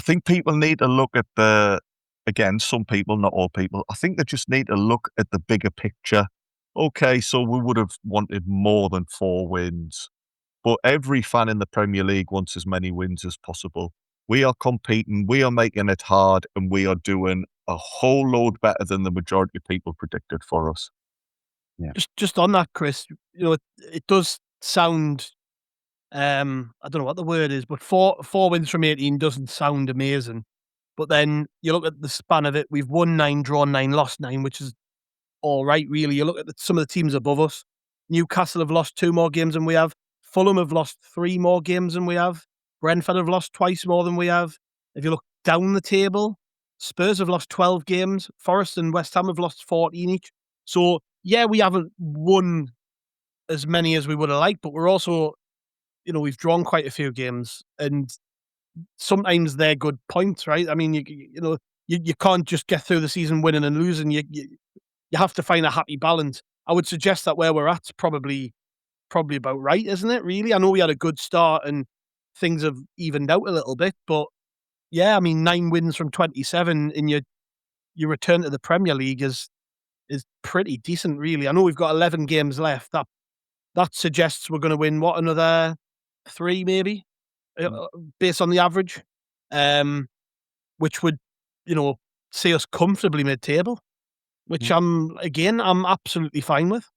think people need to look at again, some people, not all people, I think they just need to look at the bigger picture. Okay, so we would have wanted more than 4 wins, but every fan in the Premier League wants as many wins as possible. We are competing, we are making it hard, and we are doing a whole load better than the majority of people predicted for us.
Yeah.
Just on that, Chris, it does sound, I don't know what the word is, but 4 wins from 18 doesn't sound amazing. But then you look at the span of it, we've won 9, drawn 9, lost 9, which is all right, really. You look at some of the teams above us. Newcastle have lost 2 more games than we have. Fulham have lost 3 more games than we have. Brentford have lost twice more than we have. If you look down the table, Spurs have lost 12 games. Forest and West Ham have lost 14 each. So, yeah, we haven't won as many as we would have liked, but we're also, we've drawn quite a few games, and sometimes they're good points, right? I mean, you can't just get through the season winning and losing. You have to find a happy balance. I would suggest that where we're at's probably about right, isn't it, really? I know we had a good start and things have evened out a little bit, but yeah, I mean, 9 wins from 27 in your return to the Premier League is pretty decent, really. I know we've got 11 games left. That suggests we're going to win, another 3 maybe, based on the average, which would, see us comfortably mid-table, which I'm absolutely fine with.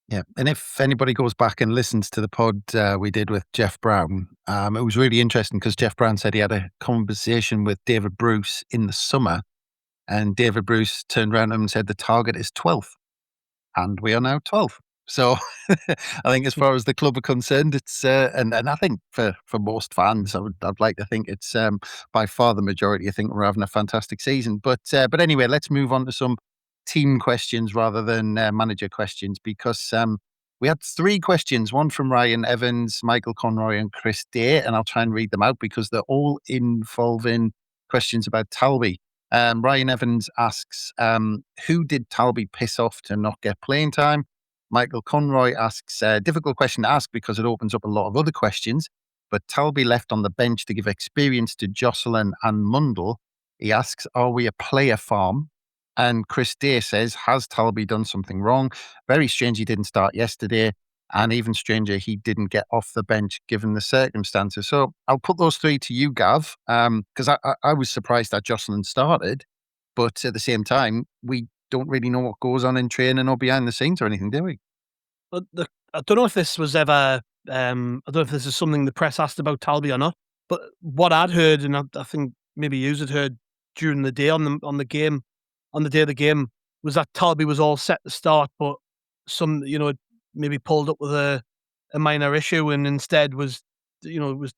Yeah, and if anybody goes back and listens to the pod we did with Jeff Brown, it was really interesting because Jeff Brown said he had a conversation with David Bruce in the summer, and David Bruce turned around to him and said the target is 12th, and we are now 12th. So I think as far as the club are concerned, it's and I think for most fans, I'd like to think it's by far the majority. I think we're having a fantastic season. But anyway, let's move on to some team questions rather than manager questions, because we had 3 questions, one from Ryan Evans, Michael Conroy and Chris Day, and I'll try and read them out because they're all involving questions about Talbi. Ryan Evans asks, who did Talbi piss off to not get playing time? Michael Conroy asks, difficult question to ask because it opens up a lot of other questions, but Talbi left on the bench to give experience to Jocelyn and Mundle. He asks, are we a player farm? And Chris Day says, has Talbi done something wrong? Very strange he didn't start yesterday, and even stranger he didn't get off the bench given the circumstances. So I'll put those 3 to you, Gav, because I was surprised that Jocelyn started, but at the same time, we don't really know what goes on in training or behind the scenes or anything, do we?
But I don't know if this was ever, I don't know if this is something the press asked about Talbi or not, but what I'd heard, and I think maybe you had heard during the day on the game, on the day of the game, was that Talbi was all set to start, but some, maybe pulled up with a minor issue and instead was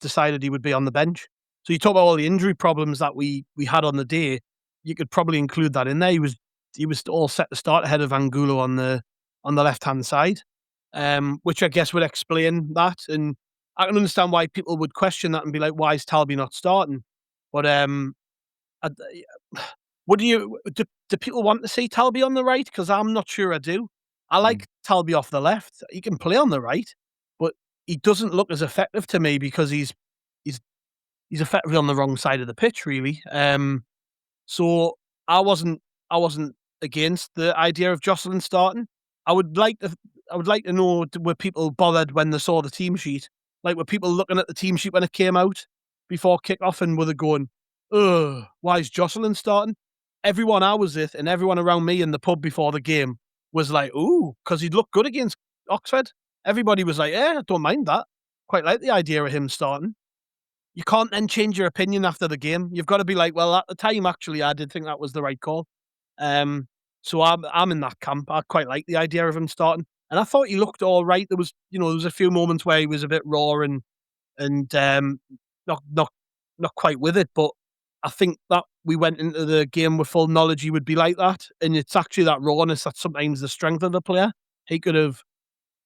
decided he would be on the bench. So you talk about all the injury problems that we had on the day, you could probably include that in there. He was all set to start ahead of Angulo on the left-hand side, which I guess would explain that. And I can understand why people would question that and be like, why is Talbi not starting? But do people want to see Talbi on the right? Because I'm not sure I do. I like Talbi off the left. He can play on the right, but he doesn't look as effective to me because he's effectively on the wrong side of the pitch, really. So I wasn't against the idea of Jocelyn starting. I would like to know, were people bothered when they saw the team sheet? Like, were people looking at the team sheet when it came out before kick-off and were they going, ugh, why is Jocelyn starting? Everyone I was with and everyone around me in the pub before the game was like, ooh, because he'd looked good against Oxford. Everybody was like, I don't mind that. Quite like the idea of him starting. You can't then change your opinion after the game. You've got to be like, well, at the time, actually, I did think that was the right call. So I'm in that camp. I quite like the idea of him starting, and I thought he looked all right. There was a few moments where he was a bit raw and not quite with it, but I think that we went into the game with full knowledge he would be like that, and it's actually that rawness that's sometimes the strength of the player. He could have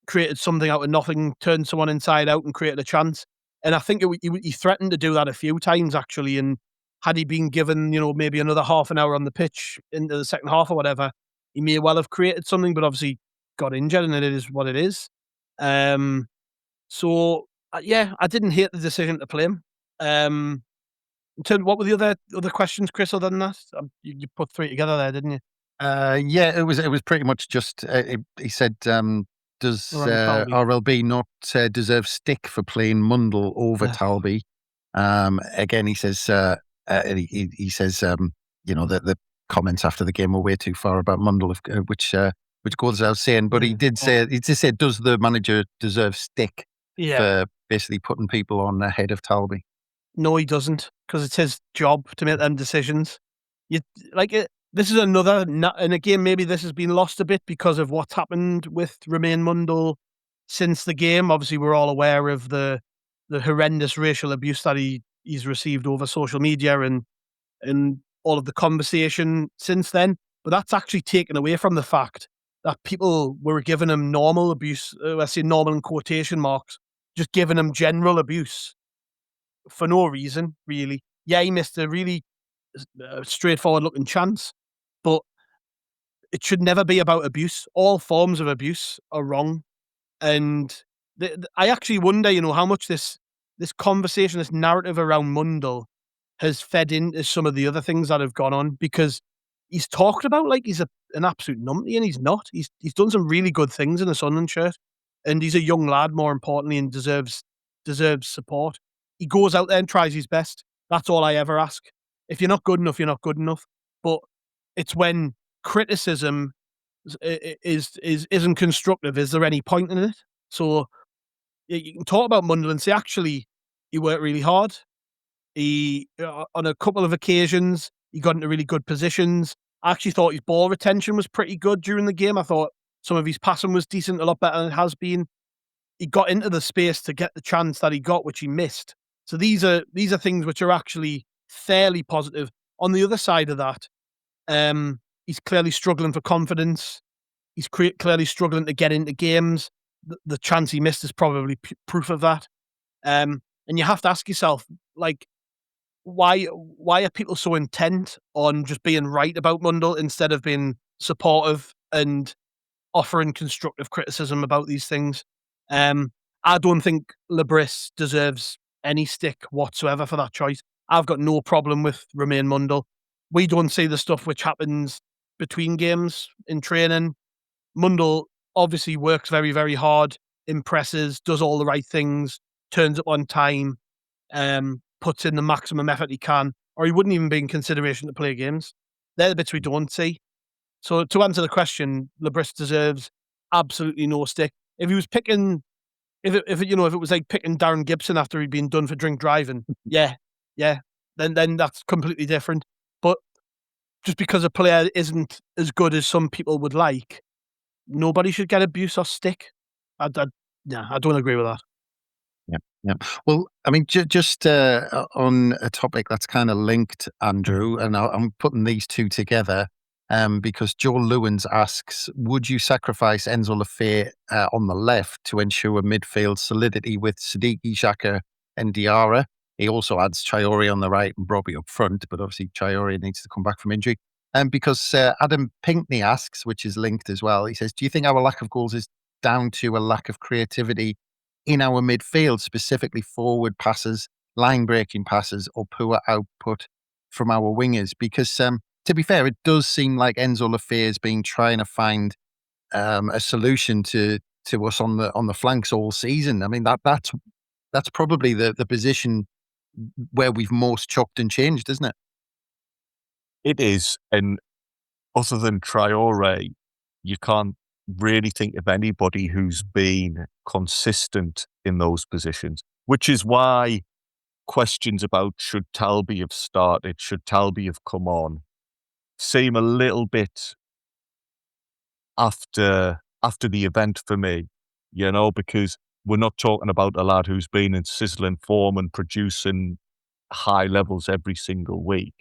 created something out of nothing, turned someone inside out, and created a chance. And I think he threatened to do that a few times actually. And had he been given, maybe another half an hour on the pitch into the second half or whatever, he may well have created something. But obviously got injured, and it is what it is. So yeah, I didn't hate the decision to play him. What were the other questions, Chris? Other than that, you put three together there, didn't you?
Yeah, it was pretty much just. He said, "Does RLB not deserve stick for playing Mundle over Talbi?" Again, he says, he says, that the comments after the game were way too far about Mundle, which goes without saying. But he just said, "Does the manager deserve stick for basically putting people on ahead of Talbi?"
No, he doesn't, because it's his job to make them decisions. This is another, and again, maybe this has been lost a bit because of what's happened with Romain Mundle since the game. Obviously, we're all aware of the horrendous racial abuse that he's received over social media and all of the conversation since then. But that's actually taken away from the fact that people were giving him normal abuse. I say normal in quotation marks, just giving him general abuse for no reason, really. Yeah, he missed a really straightforward looking chance, but it should never be about abuse. All forms of abuse are wrong. And I actually wonder, how much this conversation, this narrative around Mundle has fed into some of the other things that have gone on, because he's talked about like he's an absolute numpty, and he's not. He's done some really good things in a Sunderland shirt, and he's a young lad, more importantly, and deserves support. He goes out there and tries his best. That's all I ever ask. If you're not good enough, you're not good enough. But it's when criticism isn't constructive. Is there any point in it? So you can talk about Mundle and say, actually, he worked really hard. He on a couple of occasions he got into really good positions. I actually thought his ball retention was pretty good during the game. I thought some of his passing was decent, a lot better than it has been. He got into the space to get the chance that he got, which he missed. So these are things which are actually fairly positive. On the other side of that, he's clearly struggling for confidence. He's clearly struggling to get into games. The chance he missed is probably proof of that. And you have to ask yourself, like, why are people so intent on just being right about Mundle instead of being supportive and offering constructive criticism about these things? I don't think Lebris deserves any stick whatsoever for that choice. I've got no problem with Romain Mundle. We don't see the stuff which happens between games in training. Mundle obviously works very, very hard, impresses, does all the right things, turns up on time, puts in the maximum effort he can, or he wouldn't even be in consideration to play games. They're the bits we don't see. So to answer the question, Lebris deserves absolutely no stick. If he was picking, if it was like picking Darren Gibson after he'd been done for drink driving, yeah, then that's completely different. But just because a player isn't as good as some people would like, nobody should get abuse or stick. I don't agree with that.
Yeah. Well, I mean, just on a topic that's kind of linked, Andrew, and I'm putting these two together because Joel Lewins asks, would you sacrifice Enzo Lefebvre on the left to ensure midfield solidity with Siddiqui, Xhaka and Diarra? He also adds Traore on the right and Robbie up front, but obviously Traore needs to come back from injury. Because Adam Pinkney asks, which is linked as well, he says, do you think our lack of goals is down to a lack of creativity in our midfield, specifically forward passes, line-breaking passes, or poor output from our wingers? Because, to be fair, it does seem like Enzo Lefebvre has been trying to find a solution to us on the flanks all season. I mean, that's probably the position where we've most chopped and changed, isn't it?
It is, and other than Traore, you can't really think of anybody who's been consistent in those positions, which is why questions about should Talbi have started, should Talbi have come on, seem a little bit after the event for me, because we're not talking about a lad who's been in sizzling form and producing high levels every single week.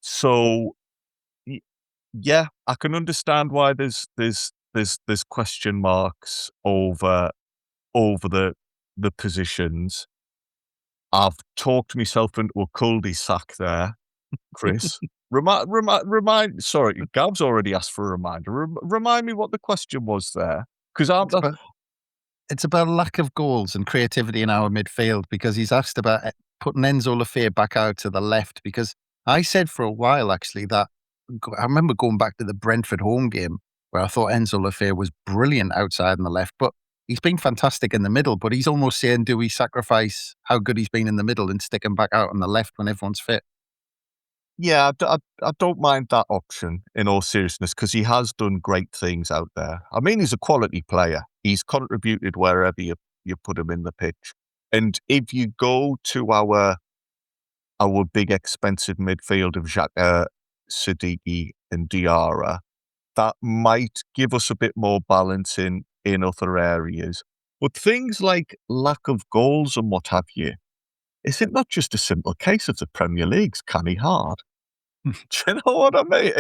So, yeah, I can understand why there's question marks over the positions. I've talked myself into a cul-de-sac there, Chris. Remind. Sorry, Gav's already asked for a reminder. Remind me what the question was there, because
it's about lack of goals and creativity in our midfield, because he's asked about putting Enzo Lafay back out to the left, because I said for a while, actually, that I remember going back to the Brentford home game where I thought Enzo Lafay was brilliant outside on the left, but he's been fantastic in the middle. But he's almost saying, do we sacrifice how good he's been in the middle and stick him back out on the left when everyone's fit?
Yeah, I don't mind that option, in all seriousness, because he has done great things out there. I mean, he's a quality player. He's contributed wherever you put him in the pitch. And if you go to our big expensive midfield of Xhaka, Siddiqui and Diarra, that might give us a bit more balance in other areas. But things like lack of goals and what have you, is it not just a simple case of the Premier League's canny hard? Do you know what I mean?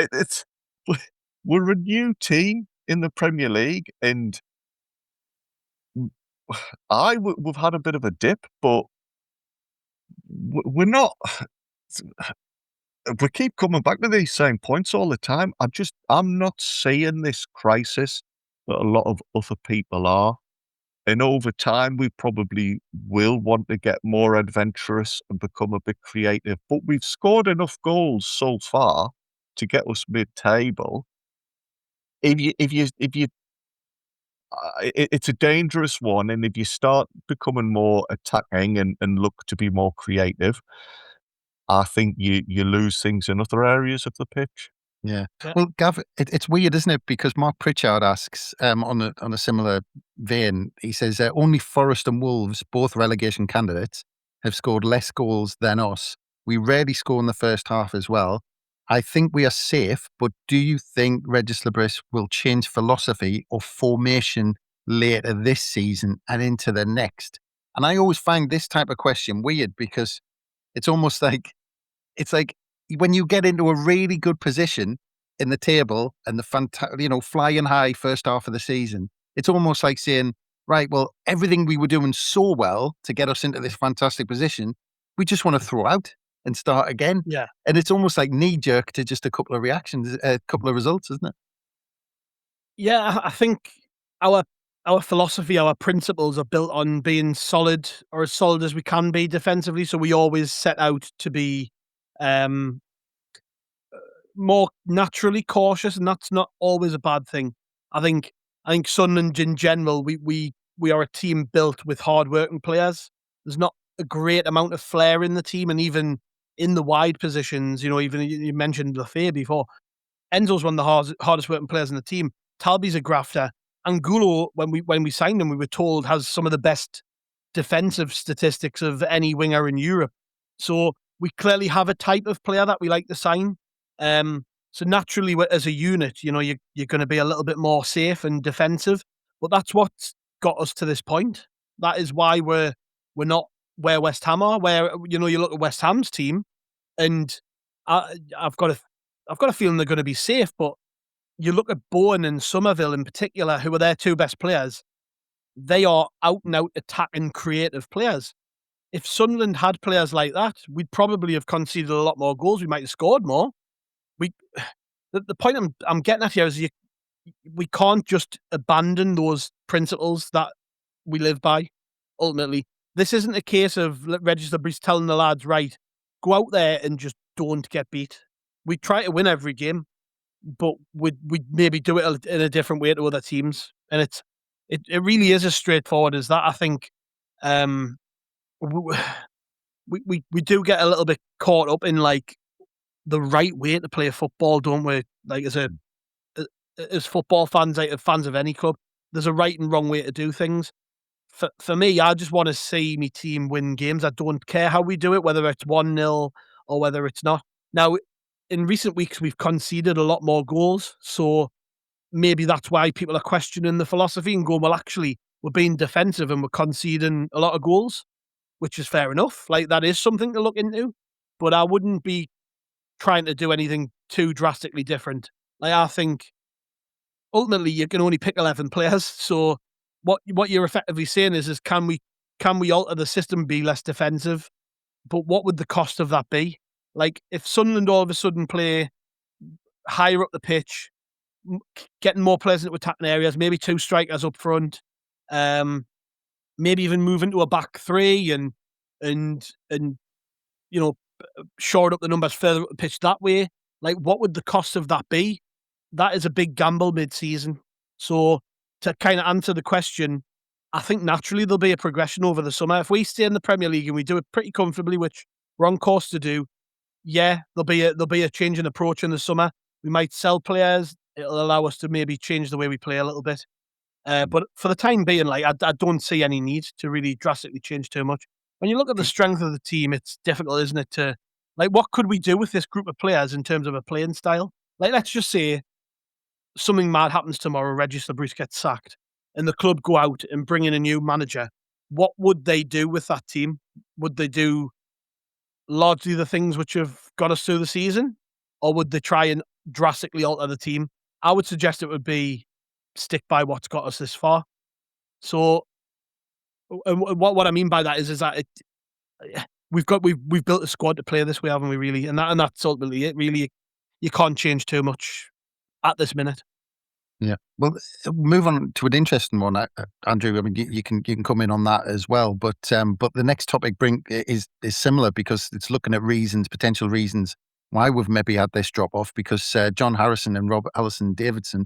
We're a new team in the Premier League, and we've had a bit of a dip, but we're not. We keep coming back to these same points all the time. I'm not seeing this crisis that a lot of other people are. And over time, we probably will want to get more adventurous and become a bit creative. But we've scored enough goals so far to get us mid-table. It's a dangerous one. And if you start becoming more attacking and look to be more creative, I think you lose things in other areas of the pitch.
Yeah. Well, Gav, it's weird, isn't it? Because Mark Pritchard asks on a similar vein. He says only Forest and Wolves, both relegation candidates, have scored less goals than us. We rarely score in the first half as well. I think we are safe, but do you think Regis Lebris will change philosophy or formation later this season and into the next? And I always find this type of question weird, because it's almost like when you get into a really good position in the table and flying high first half of the season, it's almost like saying, right, well, everything we were doing so well to get us into this fantastic position, we just want to throw out and start again.
Yeah.
And it's almost like knee jerk to just a couple of reactions, a couple of results, isn't it?
Yeah, I think our philosophy, our principles are built on being solid, or as solid as we can be defensively. So we always set out to be more naturally cautious, and that's not always a bad thing. I think Sunderland in general, we are a team built with hard-working players. There's not a great amount of flair in the team, and even in the wide positions, even you mentioned Lafay before. Enzo's one of the hardest working players in the team. Talbi's a grafter. Angulo, when we signed him, we were told has some of the best defensive statistics of any winger in Europe. So we clearly have a type of player that we like to sign. So naturally, as a unit, you're going to be a little bit more safe and defensive. But that's what's got us to this point. That is why we're not where West Ham are. Where you look at West Ham's team, and I've got a feeling they're going to be safe. But you look at Bowen and Somerville in particular, who are their two best players. They are out and out attacking, creative players. If Sunderland had players like that, we'd probably have conceded a lot more goals. We might have scored more. The point I'm getting at here is we can't just abandon those principles that we live by. Ultimately, this isn't a case of Regis Lebris telling the lads, right, go out there and just don't get beat. We try to win every game, but we'd maybe do it in a different way to other teams. And it really is as straightforward as that. I think we do get a little bit caught up in like the right way to play football, don't we? Like as football fans, like fans of any club, there's a right and wrong way to do things. For me, I just want to see my team win games. I don't care how we do it, whether it's 1-0 or whether it's not. Now, in recent weeks, we've conceded a lot more goals. So maybe that's why people are questioning the philosophy and going, well, actually, we're being defensive and we're conceding a lot of goals, which is fair enough. Like, that is something to look into. But I wouldn't be trying to do anything too drastically different. Like, I think ultimately you can only pick 11 players. So what you're effectively saying is can we alter the system, be less defensive? But what would the cost of that be? Like, if Sunderland all of a sudden play higher up the pitch, getting more players into attacking areas, maybe 2 strikers up front, maybe even move into a back 3 and you know, short up the numbers further up the pitch that way. Like, what would the cost of that be? That is a big gamble mid-season. So to kind of answer the question, I think naturally there'll be a progression over the summer. If we stay in the Premier League and we do it pretty comfortably, which we're on course to do, yeah, there'll be a change in approach in the summer. We might sell players. It'll allow us to maybe change the way we play a little bit. But for the time being, like, I don't see any need to really drastically change too much. When you look at the strength of the team, it's difficult, isn't it? To, like, what could we do with this group of players in terms of a playing style? Like, let's just say something mad happens tomorrow, Regis Bruce gets sacked, and the club go out and bring in a new manager. What would they do with that team? Would they do largely the things which have got us through the season, or would they try and drastically alter the team? I would suggest it would be stick by what's got us this far. So, and what I mean by that is that we've built a squad to play this way, haven't we? Really, and that's ultimately it. Really, you can't change too much at this minute.
Yeah. Well, move on to an interesting one, Andrew. I mean, you can come in on that as well. But the next topic is similar, because it's looking at potential reasons why we've maybe had this drop off. Because John Harrison and Rob Allison-Davidson,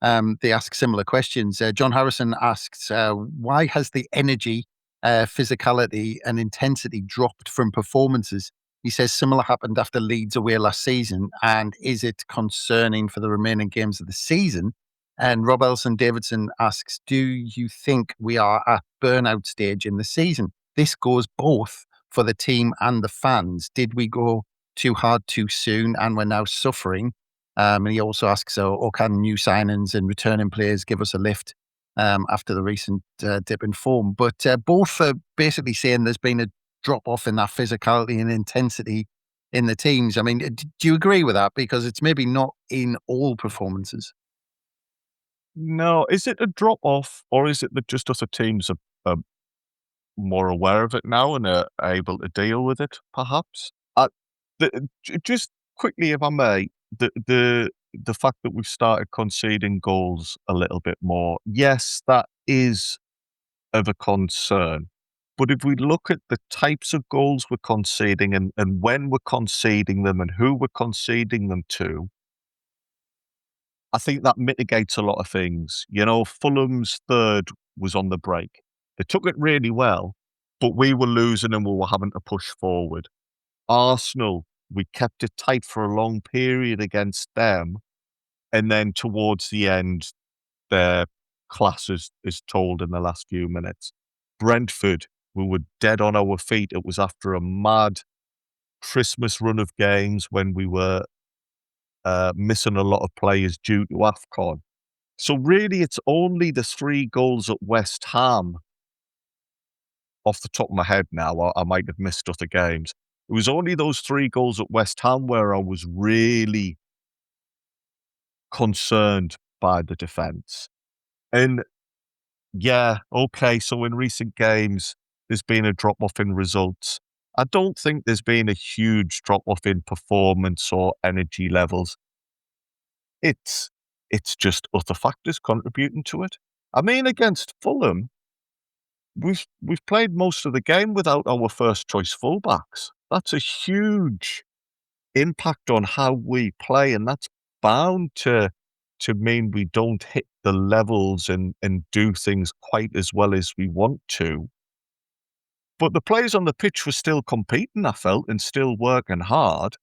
they ask similar questions. John Harrison asks, why has the energy, physicality, and intensity dropped from performances? He says similar happened after Leeds away last season, and is it concerning for the remaining games of the season? And Rob Ellison-Davidson asks, do you think we are at burnout stage in the season? This goes both for the team and the fans. Did we go too hard too soon and we're now suffering? And he also asks, can new signings and returning players give us a lift after the recent dip in form? But both are basically saying there's been a drop off in that physicality and intensity in the teams. I mean, do you agree with that? Because it's maybe not in all performances.
No, is it a drop off, or is it that just other teams are more aware of it now and are able to deal with it? Perhaps. Just quickly, if I may, the fact that we've started conceding goals a little bit more, yes, that is of a concern. But if we look at the types of goals we're conceding and when we're conceding them and who we're conceding them to, I think that mitigates a lot of things. You know, Fulham's third was on the break. They took it really well, but we were losing and we were having to push forward. Arsenal, we kept it tight for a long period against them. And then towards the end, their class is told in the last few minutes. Brentford, we were dead on our feet. It was after a mad Christmas run of games when we were missing a lot of players due to AFCON. So really, it's only the 3 goals at West Ham, off the top of my head now, I might have missed other games. It was only those 3 goals at West Ham where I was really concerned by the defence. And yeah, okay, so in recent games, there's been a drop-off in results. I don't think there's been a huge drop-off in performance or energy levels. It's just other factors contributing to it. I mean, against Fulham, we've played most of the game without our first choice fullbacks. That's a huge impact on how we play, and that's bound to mean we don't hit the levels and do things quite as well as we want to. But the players on the pitch were still competing, I felt, and still working hard.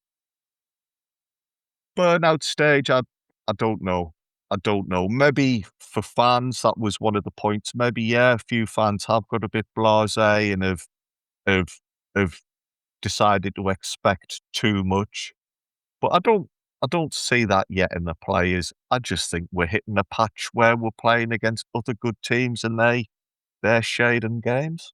Burnout stage, I don't know. I don't know. Maybe for fans, that was one of the points. Maybe, yeah, a few fans have got a bit blasé and have decided to expect too much. But I don't see that yet in the players. I just think we're hitting a patch where we're playing against other good teams and they're shading games.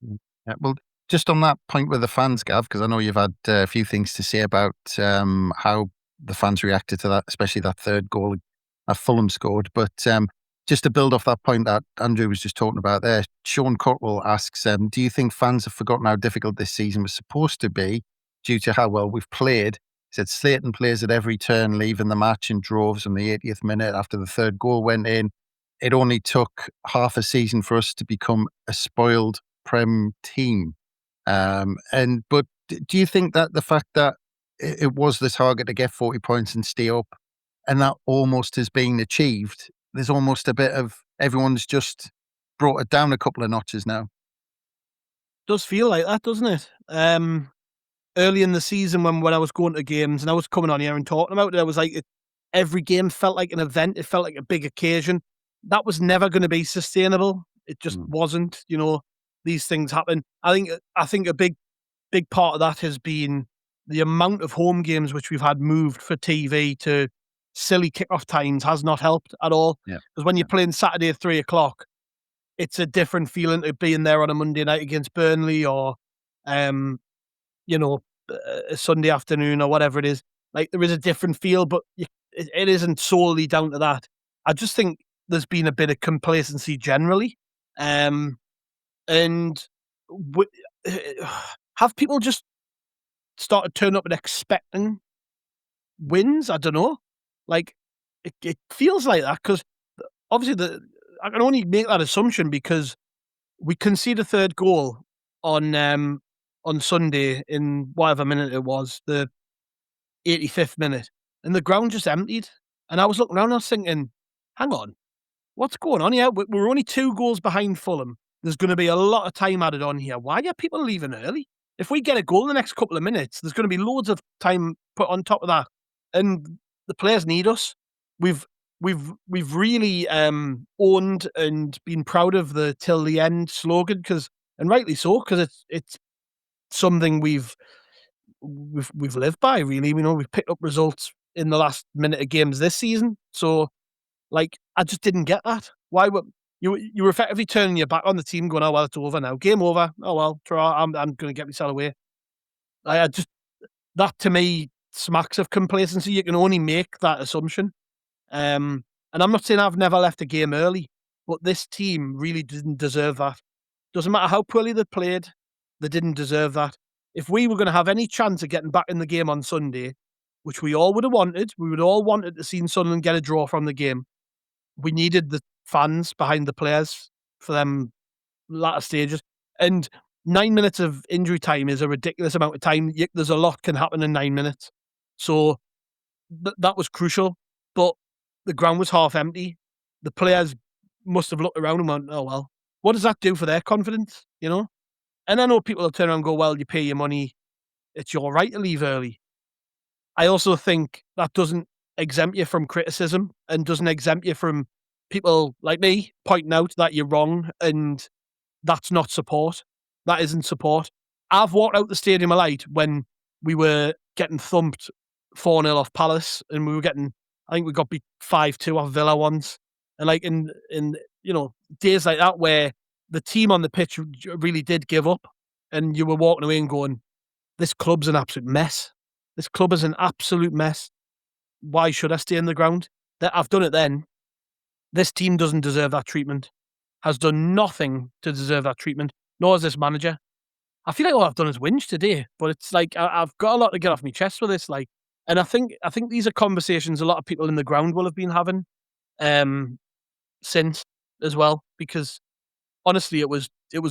Yeah, well, just on that point with the fans, Gav, because I know you've had a few things to say about how the fans reacted to that, especially that third goal that Fulham scored. But just to build off that point that Andrew was just talking about there, Sean Cotwell asks, do you think fans have forgotten how difficult this season was supposed to be due to how well we've played? He said Slayton plays at every turn, leaving the match in droves on the 80th minute after the third goal went in. It only took half a season for us to become a spoiled Prem team. But do you think that the fact that it was the target to get 40 points and stay up, and that almost has been achieved, there's almost a bit of everyone's just brought it down a couple of notches now?
Does feel like that, doesn't it? Early in the season when I was going to games and I was coming on here and talking about it, I was like, every game felt like an event. It felt like a big occasion. That was never going to be sustainable. It just wasn't. These things happen. I think a big part of that has been the amount of home games which we've had moved for TV to silly kickoff times has not helped at all. Because when you're playing Saturday at 3:00, it's a different feeling to being there on a Monday night against Burnley or, a Sunday afternoon or whatever it is. Like, there is a different feel, but it isn't solely down to that. I just think there's been a bit of complacency generally. And have people just started turning up and expecting wins? I don't know. Like, it feels like that because obviously I can only make that assumption because we conceded a third goal on Sunday in whatever minute it was, the 85th minute, and the ground just emptied. And I was looking around and I was thinking, hang on, what's going on here? We're only 2 goals behind Fulham. There's going to be a lot of time added on here. Why are people leaving early? If we get a goal in the next couple of minutes, there's going to be loads of time put on top of that. And the players need us. We've really owned and been proud of the till the end slogan, and rightly so, because it's something we've lived by, really. We've picked up results in the last minute of games this season. So, like, I just didn't get that. Why were you were effectively turning your back on the team, going, "Oh well, it's over now, game over. Oh well, I'm going to get myself away." That to me smacks of complacency. You can only make that assumption. And I'm not saying I've never left a game early, but this team really didn't deserve that. Doesn't matter how poorly they played, they didn't deserve that. If we were going to have any chance of getting back in the game on Sunday, which we all would have wanted, we would all wanted to see Sunderland get a draw from the game. We needed the fans behind the players for them latter stages. And 9 minutes of injury time is a ridiculous amount of time. There's a lot can happen in 9 minutes. So that was crucial. But the ground was half empty. The players must have looked around and went, "Oh, well, what does that do for their confidence?" And I know people will turn around and go, "Well, you pay your money. It's your right to leave early." I also think that doesn't exempt you from criticism and doesn't exempt you from people like me pointing out that you're wrong, and that's not support. That isn't support. I've walked out the Stadium of Light when we were getting thumped 4-0 off Palace, and I think we got beat 5-2 off Villa once. And like in days like that where the team on the pitch really did give up, and you were walking away and going, "This club's an absolute mess. This club is an absolute mess. Why should I stay in the ground?" I've done it then. This team doesn't deserve that treatment. Has done nothing to deserve that treatment, nor has this manager. I feel like all I've done is whinge today, but it's like I've got a lot to get off my chest with this. And I think these are conversations a lot of people in the ground will have been having since as well, because honestly, it was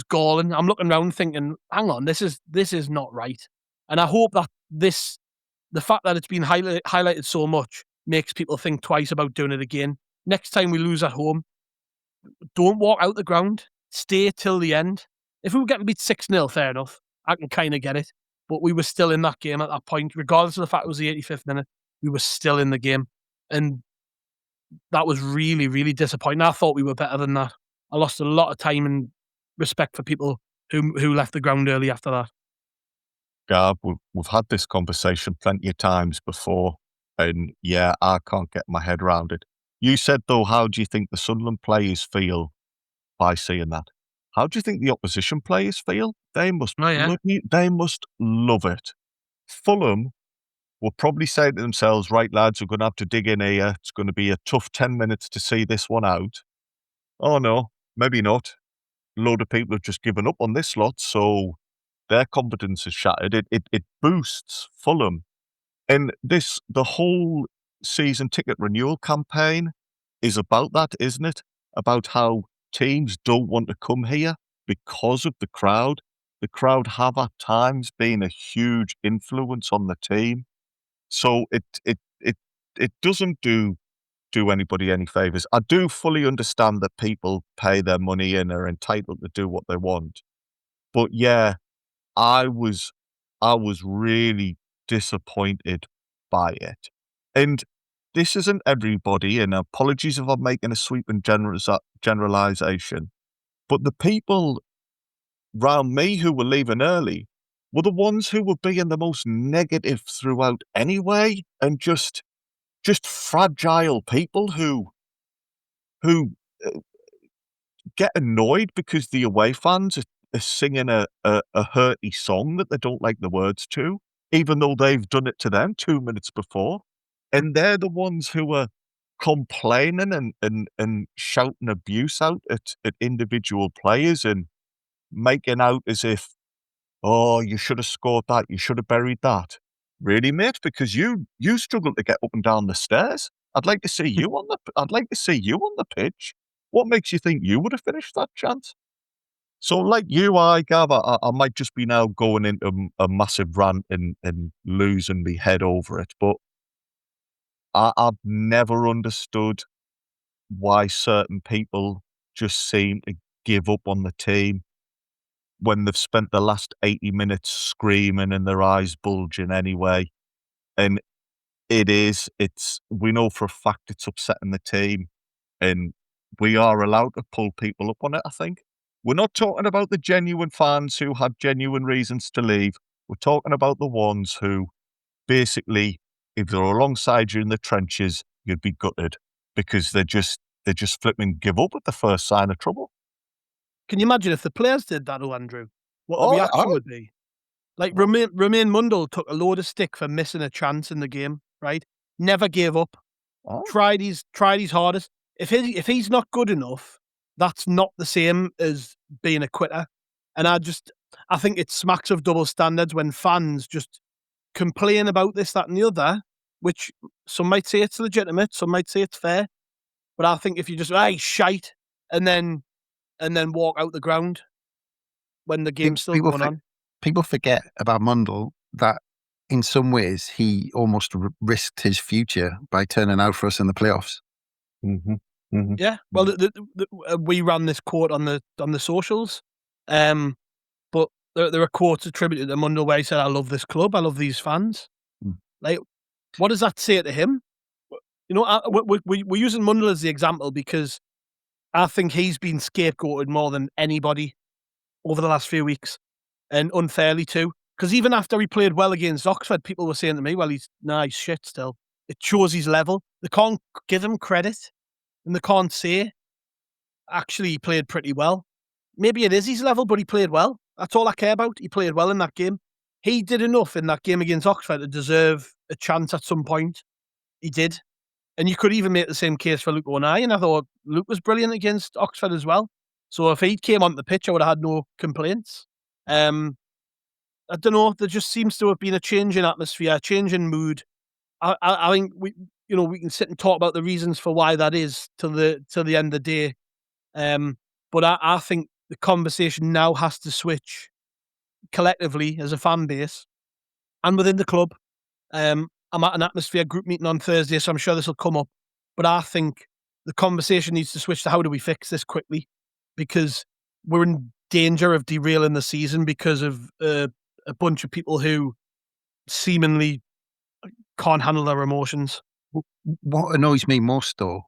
galling. I'm looking around thinking, hang on, this is not right. And I hope that the fact that it's been highlighted so much makes people think twice about doing it again. Next time we lose at home, don't walk out the ground. Stay till the end. If we were getting beat 6-0, fair enough. I can kind of get it. But we were still in that game at that point, regardless of the fact it was the 85th minute. We were still in the game. And that was really, really disappointing. I thought we were better than that. I lost a lot of time and respect for people who left the ground early after that.
Gav, we've had this conversation plenty of times before, and yeah, I can't get my head around it. You said, though, how do you think the Sunderland players feel by seeing that? How do you think the opposition players feel? They must they must love it. Fulham will probably say to themselves, right, lads, we're going to have to dig in here. It's going to be a tough 10 minutes to see this one out. Oh, no, maybe not. A load of people have just given up on this lot, so their confidence is shattered. It boosts Fulham. And the whole season ticket renewal campaign is about that, isn't it? About how teams don't want to come here because of the crowd. The crowd have at times been a huge influence on the team. So it doesn't do anybody any favors. I do fully understand that people pay their money and are entitled to do what they want. But yeah, I was really disappointed by it. And this isn't everybody, and apologies if I'm making a sweeping generalization, but the people round me who were leaving early were the ones who were being the most negative throughout anyway, and just fragile people who get annoyed because the away fans are singing a hurty song that they don't like the words to, even though they've done it to them 2 minutes before. And they're the ones who are complaining and shouting abuse out at individual players and making out as if, oh, you should have scored that, you should have buried that. Really, mate? Because you struggle to get up and down the stairs. I'd like to see you on the pitch. What makes you think you would have finished that chance? So, like you, Gav, I might just be now going into a massive rant and losing my head over it. But I've never understood why certain people just seem to give up on the team when they've spent the last 80 minutes screaming and their eyes bulging anyway. And we know for a fact it's upsetting the team, and we are allowed to pull people up on it, I think. We're not talking about the genuine fans who had genuine reasons to leave. We're talking about the ones who basically, if they're alongside you in the trenches, you'd be gutted because they just flipping give up at the first sign of trouble.
Can you imagine if the players did that, Andrew? What the reaction would be? Like, Romain Mundle took a load of stick for missing a chance in the game, right? Never gave up. Tried his hardest. If he's not good enough, that's not the same as being a quitter. And I think it smacks of double standards when fans just complain about this, that, and the other, which some might say it's legitimate, some might say it's fair. But I think if you just, shite, and then walk out the ground when the game's still going on.
People forget about Mundle that in some ways he almost risked his future by turning out for us in the playoffs.
Mm-hmm. Mm-hmm.
Yeah, well, we ran this quote on the socials, but there are quotes attributed to Mundle where he said, "I love this club, I love these fans." Like, what does that say to him? You know, we're using Mundle as the example because I think he's been scapegoated more than anybody over the last few weeks, and unfairly too. Because even after he played well against Oxford, people were saying to me, "Well, he's shit still." It shows his level. They can't give him credit, and they can't say, "Actually, he played pretty well." Maybe it is his level, but he played well. That's all I care about. He played well in that game. He did enough in that game against Oxford to deserve a chance at some point. He did. And you could even make the same case for Luke O'Neill, and I thought Luke was brilliant against Oxford as well. So if he came onto the pitch, I would have had no complaints. I don't know. There just seems to have been a change in atmosphere, a change in mood. I think we can sit and talk about the reasons for why that is till the end of the day. But I think the conversation now has to switch collectively as a fan base and within the club. I'm at an atmosphere group meeting on Thursday, so I'm sure this will come up. But I think the conversation needs to switch to how do we fix this quickly? Because we're in danger of derailing the season because of a bunch of people who seemingly can't handle their emotions.
What annoys me most, though,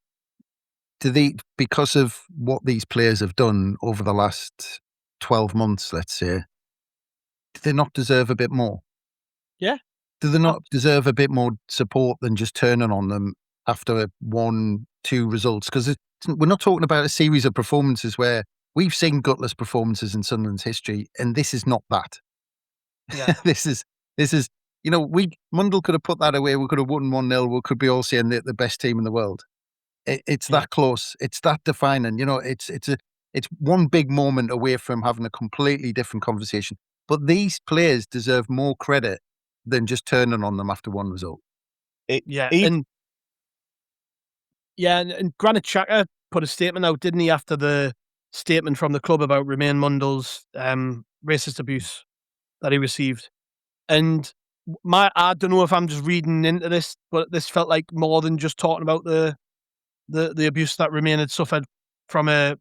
because of what these players have done over the last 12 months, let's say, do they not deserve a bit more?
Yeah.
Do they not deserve a bit more support than just turning on them after 1-2 results? Because we're not talking about a series of performances where we've seen gutless performances in Sunderland's history, and this is not that.
Yeah.
this is, Mundle could have put that away. We could have won 1-0. We could be all saying the best team in the world. It's that close. It's that defining. It's one big moment away from having a completely different conversation. But these players deserve more credit than just turning on them after one result.
And Granit Xhaka put a statement out, didn't he, after the statement from the club about Romain Mundle's racist abuse that he received. And I don't know if I'm just reading into this, but this felt like more than just talking about the abuse that Romain had suffered from a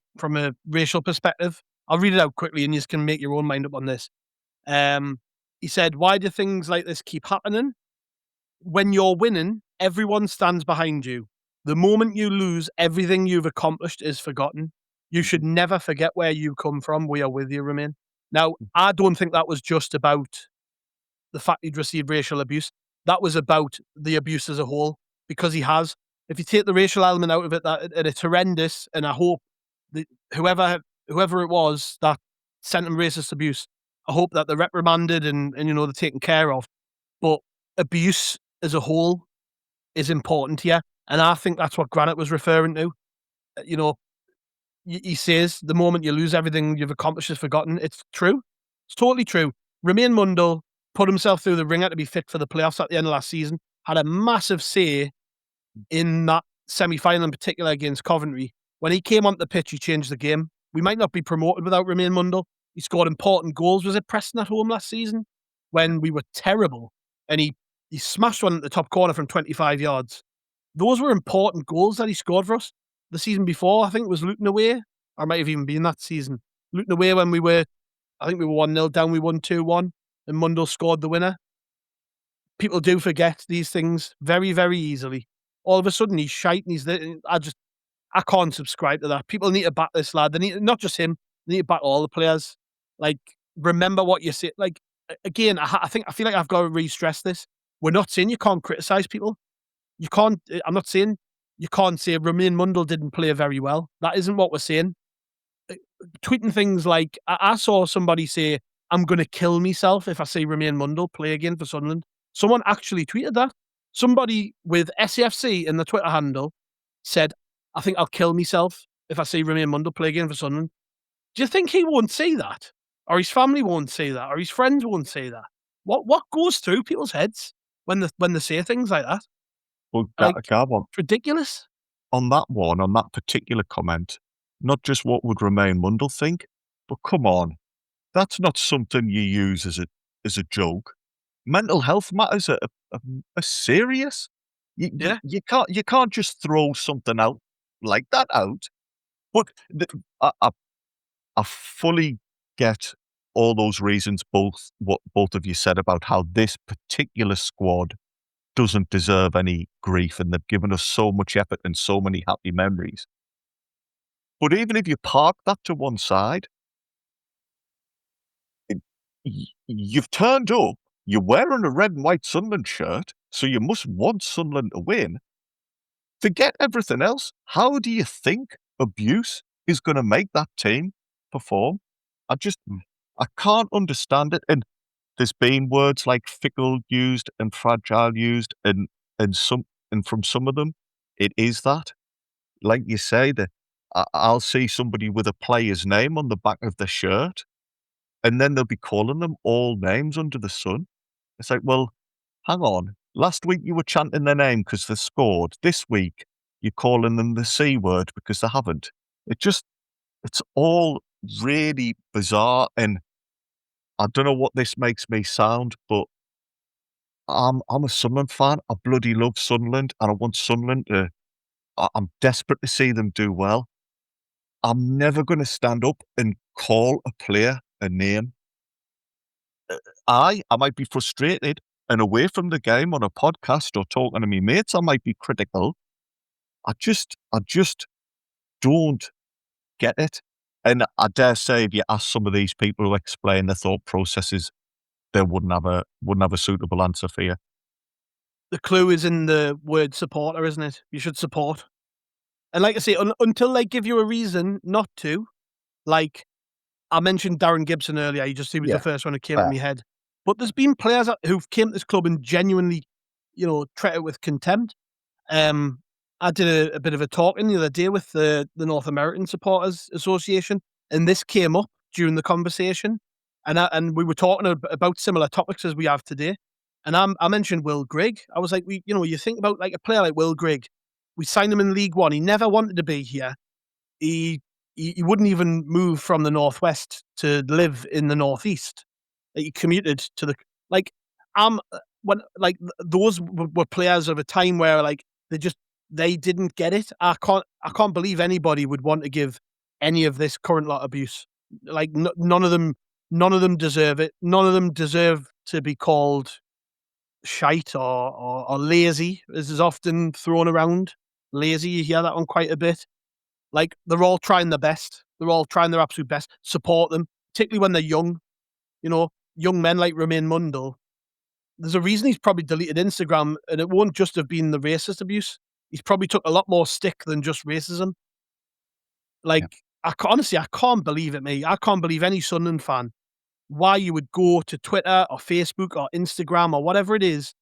racial perspective. I'll read it out quickly and you can make your own mind up on this. He said, "Why do things like this keep happening? When you're winning, everyone stands behind you. The moment you lose, everything you've accomplished is forgotten. You should never forget where you come from. We are with you, Romain." Now, I don't think that was just about the fact he'd received racial abuse. That was about the abuse as a whole, because he has. If you take the racial element out of it, it's horrendous, and I hope that whoever it was that sent him racist abuse, I hope that they're reprimanded and they're taken care of. But abuse as a whole is important here, and I think that's what Granit was referring to. He says the moment you lose, everything you've accomplished is forgotten. It's true. It's totally true. Romain Mundle put himself through the ringer to be fit for the playoffs at the end of last season, had a massive say in that semi-final in particular against Coventry. When he came onto the pitch, he changed the game. We might not be promoted without Romain Mundle. He scored important goals. Was it Preston at home last season when we were terrible? And he smashed one at the top corner from 25 yards. Those were important goals that he scored for us. The season before, I think it was Luton away, or it might have even been that season. Luton away when we were 1-0 down, we won 2-1, and Mundle scored the winner. People do forget these things very, very easily. All of a sudden, he's shite, and I can't subscribe to that. People need to back this lad. They need, not just him, they need to back all the players. Like, remember what you say. Like, again, I feel like I've got to re-stress this. We're not saying you can't criticise people. You can't, I'm not saying you can't say Romain Mundle didn't play very well. That isn't what we're saying. Tweeting things like, I saw somebody say, "I'm going to kill myself if I see Romain Mundle play again for Sunderland." Someone actually tweeted that. Somebody with SAFC in the Twitter handle said, "I think I'll kill myself if I see Romain Mundle play again for Sunderland." Do you think he won't see that? Or his family won't see that? Or his friends won't see that? What goes through people's heads when they say things like that?
Well,
Gav,
it's ridiculous.
On that particular comment, not just what would Romain Mundle think, but come on, that's not something you use as a joke. Mental health matters are serious. You can't just throw something out like that out. But I fully get all those reasons, what both of you said about how this particular squad doesn't deserve any grief, and they've given us so much effort and so many happy memories. But even if you park that to one side, you've turned up, you're wearing a red and white Sunderland shirt, so you must want Sunderland to win. Forget everything else. How do you think abuse is going to make that team perform? I can't understand it. And there's been words like fickle used and fragile used, and from some of them, it is that. Like you say, I'll see somebody with a player's name on the back of the shirt, and then they'll be calling them all names under the sun. It's like, well, hang on. Last week you were chanting their name because they scored. This week you're calling them the C word because they haven't. It's all really bizarre, and I don't know what this makes me sound, but I'm a Sunderland fan. I bloody love Sunderland, and I want Sunderland to. I'm desperate to see them do well. I'm never going to stand up and call a player a name. I might be frustrated and away from the game on a podcast or talking to me mates, I might be critical. I just don't get it. And I dare say if you ask some of these people to explain their thought processes, they wouldn't have a suitable answer for you.
The clue is in the word supporter, isn't it? You should support. And like I say, until they give you a reason not to, like I mentioned Darren Gibson earlier, he was the first one that came to my head. But there's been players who've came to this club and genuinely, treat it with contempt. I did a bit of a talking the other day with the North American Supporters Association, and this came up during the conversation, and we were talking about similar topics as we have today. And I mentioned Will Grigg. I was like, you think about like a player like Will Grigg. We signed him in League One. He never wanted to be here. He wouldn't even move from the Northwest to live in the Northeast. He commuted to the those were players of a time where like they didn't get it. I can't believe anybody would want to give any of this current lot abuse. Like none of them deserve it. None of them deserve to be called shite or lazy, as is often thrown around. Lazy, you hear that one quite a bit. Like they're all trying their best. They're all trying their absolute best. Support them, particularly when they're young. Young men like Romain Mundle. There's a reason he's probably deleted Instagram, and it won't just have been the racist abuse. He's probably took a lot more stick than just racism. Like, honestly, I can't believe it, mate. I can't believe any Sunderland fan why you would go to Twitter or Facebook or Instagram or whatever it is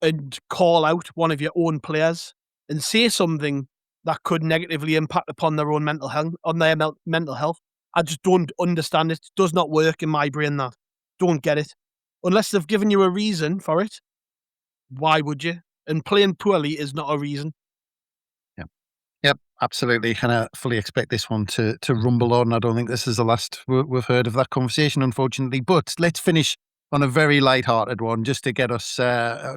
and call out one of your own players and say something that could negatively impact upon their own mental health. I just don't understand it. It does not work in my brain. That don't get it. Unless they've given you a reason for it, why would you? And playing poorly is not a reason.
Yep, absolutely. And I fully expect this one to rumble on. I don't think this is the last we've heard of that conversation, unfortunately. But let's finish on a very light-hearted one, just to get us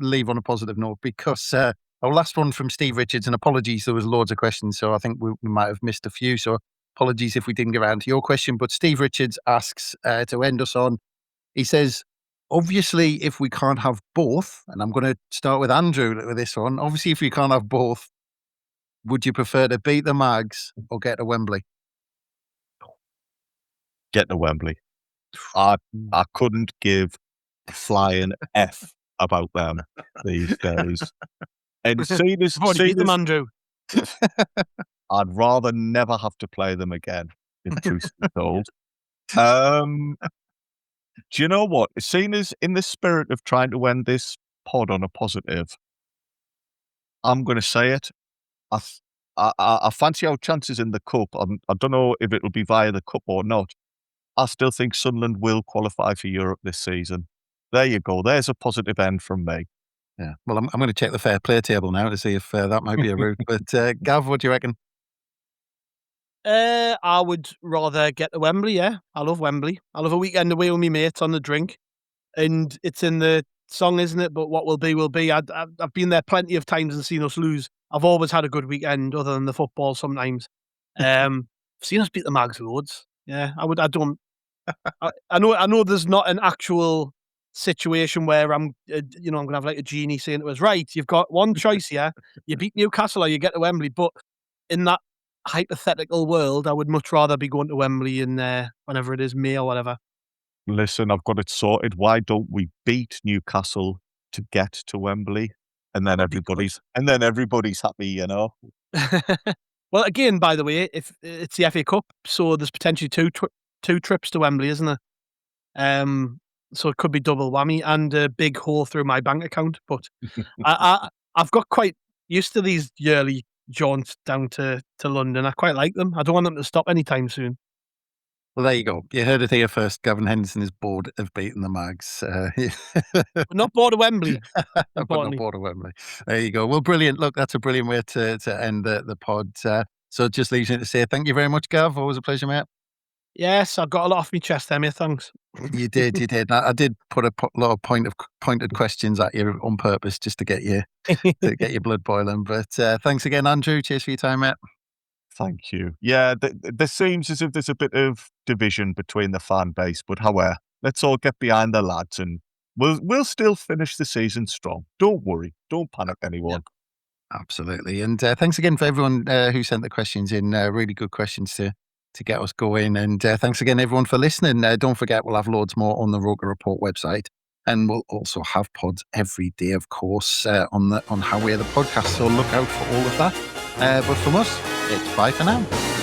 leave on a positive note, because our last one from Steve Richards, and apologies, there was loads of questions, so I think we might have missed a few. So apologies if we didn't get around to your question. But Steve Richards asks to end us on, he says, obviously, if we can't have both, and I'm going to start with Andrew with this one, obviously, if we can't have both, would you prefer to beat the Mags or get to Wembley?
Get to Wembley. I couldn't give a flying F about them these days. And see
beat them, Andrew.
I'd rather never have to play them again, in truth be told. Do you know what? Seeing as in the spirit of trying to end this pod on a positive, I'm going to say it. I fancy our chances in the Cup. I don't know if it'll be via the Cup or not. I still think Sunderland will qualify for Europe this season. There you go. There's a positive end from me.
Yeah. Well, I'm going to check the fair play table now to see if that might be a route. But Gav, what do you reckon?
I would rather get to Wembley, yeah. I love Wembley. I love a weekend away with my mates on the drink. And it's in the song, isn't it? But what will be, will be. I've been there plenty of times and seen us lose. I've always had a good weekend, other than the football sometimes. I've seen us beat the Mags loads. Yeah, I know there's not an actual situation where I'm going to have like a genie saying to us, right, you've got one choice here. You beat Newcastle or you get to Wembley. But in that hypothetical world, I would much rather be going to Wembley in whenever it is, May or whatever.
Listen, I've got it sorted. Why don't we beat Newcastle to get to Wembley? And then everybody's happy,
Well, again, by the way, if it's the FA Cup, so there's potentially two trips to Wembley, isn't there? So it could be double whammy and a big hole through my bank account. But I've got quite used to these yearly jaunts down to London. I quite like them. I don't want them to stop anytime soon.
Well, there you go. You heard it here first. Gavin Henderson is bored of beating the Mags.
But not bored of Wembley.
But not bored of Wembley. There you go. Well, brilliant. Look, that's a brilliant way to end the pod. So it just leaves me to say thank you very much, Gav. Always a pleasure, mate.
Yes, I've got a lot off my chest there, mate. Thanks.
You did. I did put a lot of pointed questions at you on purpose just to get you your blood boiling. But thanks again, Andrew. Cheers for your time, mate.
Thank you. Yeah, there seems as if there's a bit of division between the fan base, but however, let's all get behind the lads and we'll still finish the season strong. Don't worry. Don't panic, anyone.
Yeah, absolutely. And thanks again for everyone who sent the questions in. Really good questions to get us going. And thanks again, everyone, for listening. Don't forget, we'll have loads more on the Roker Report website. And we'll also have pods every day, of course, on How We're the Podcast. So look out for all of that. But from us, it's bye for now.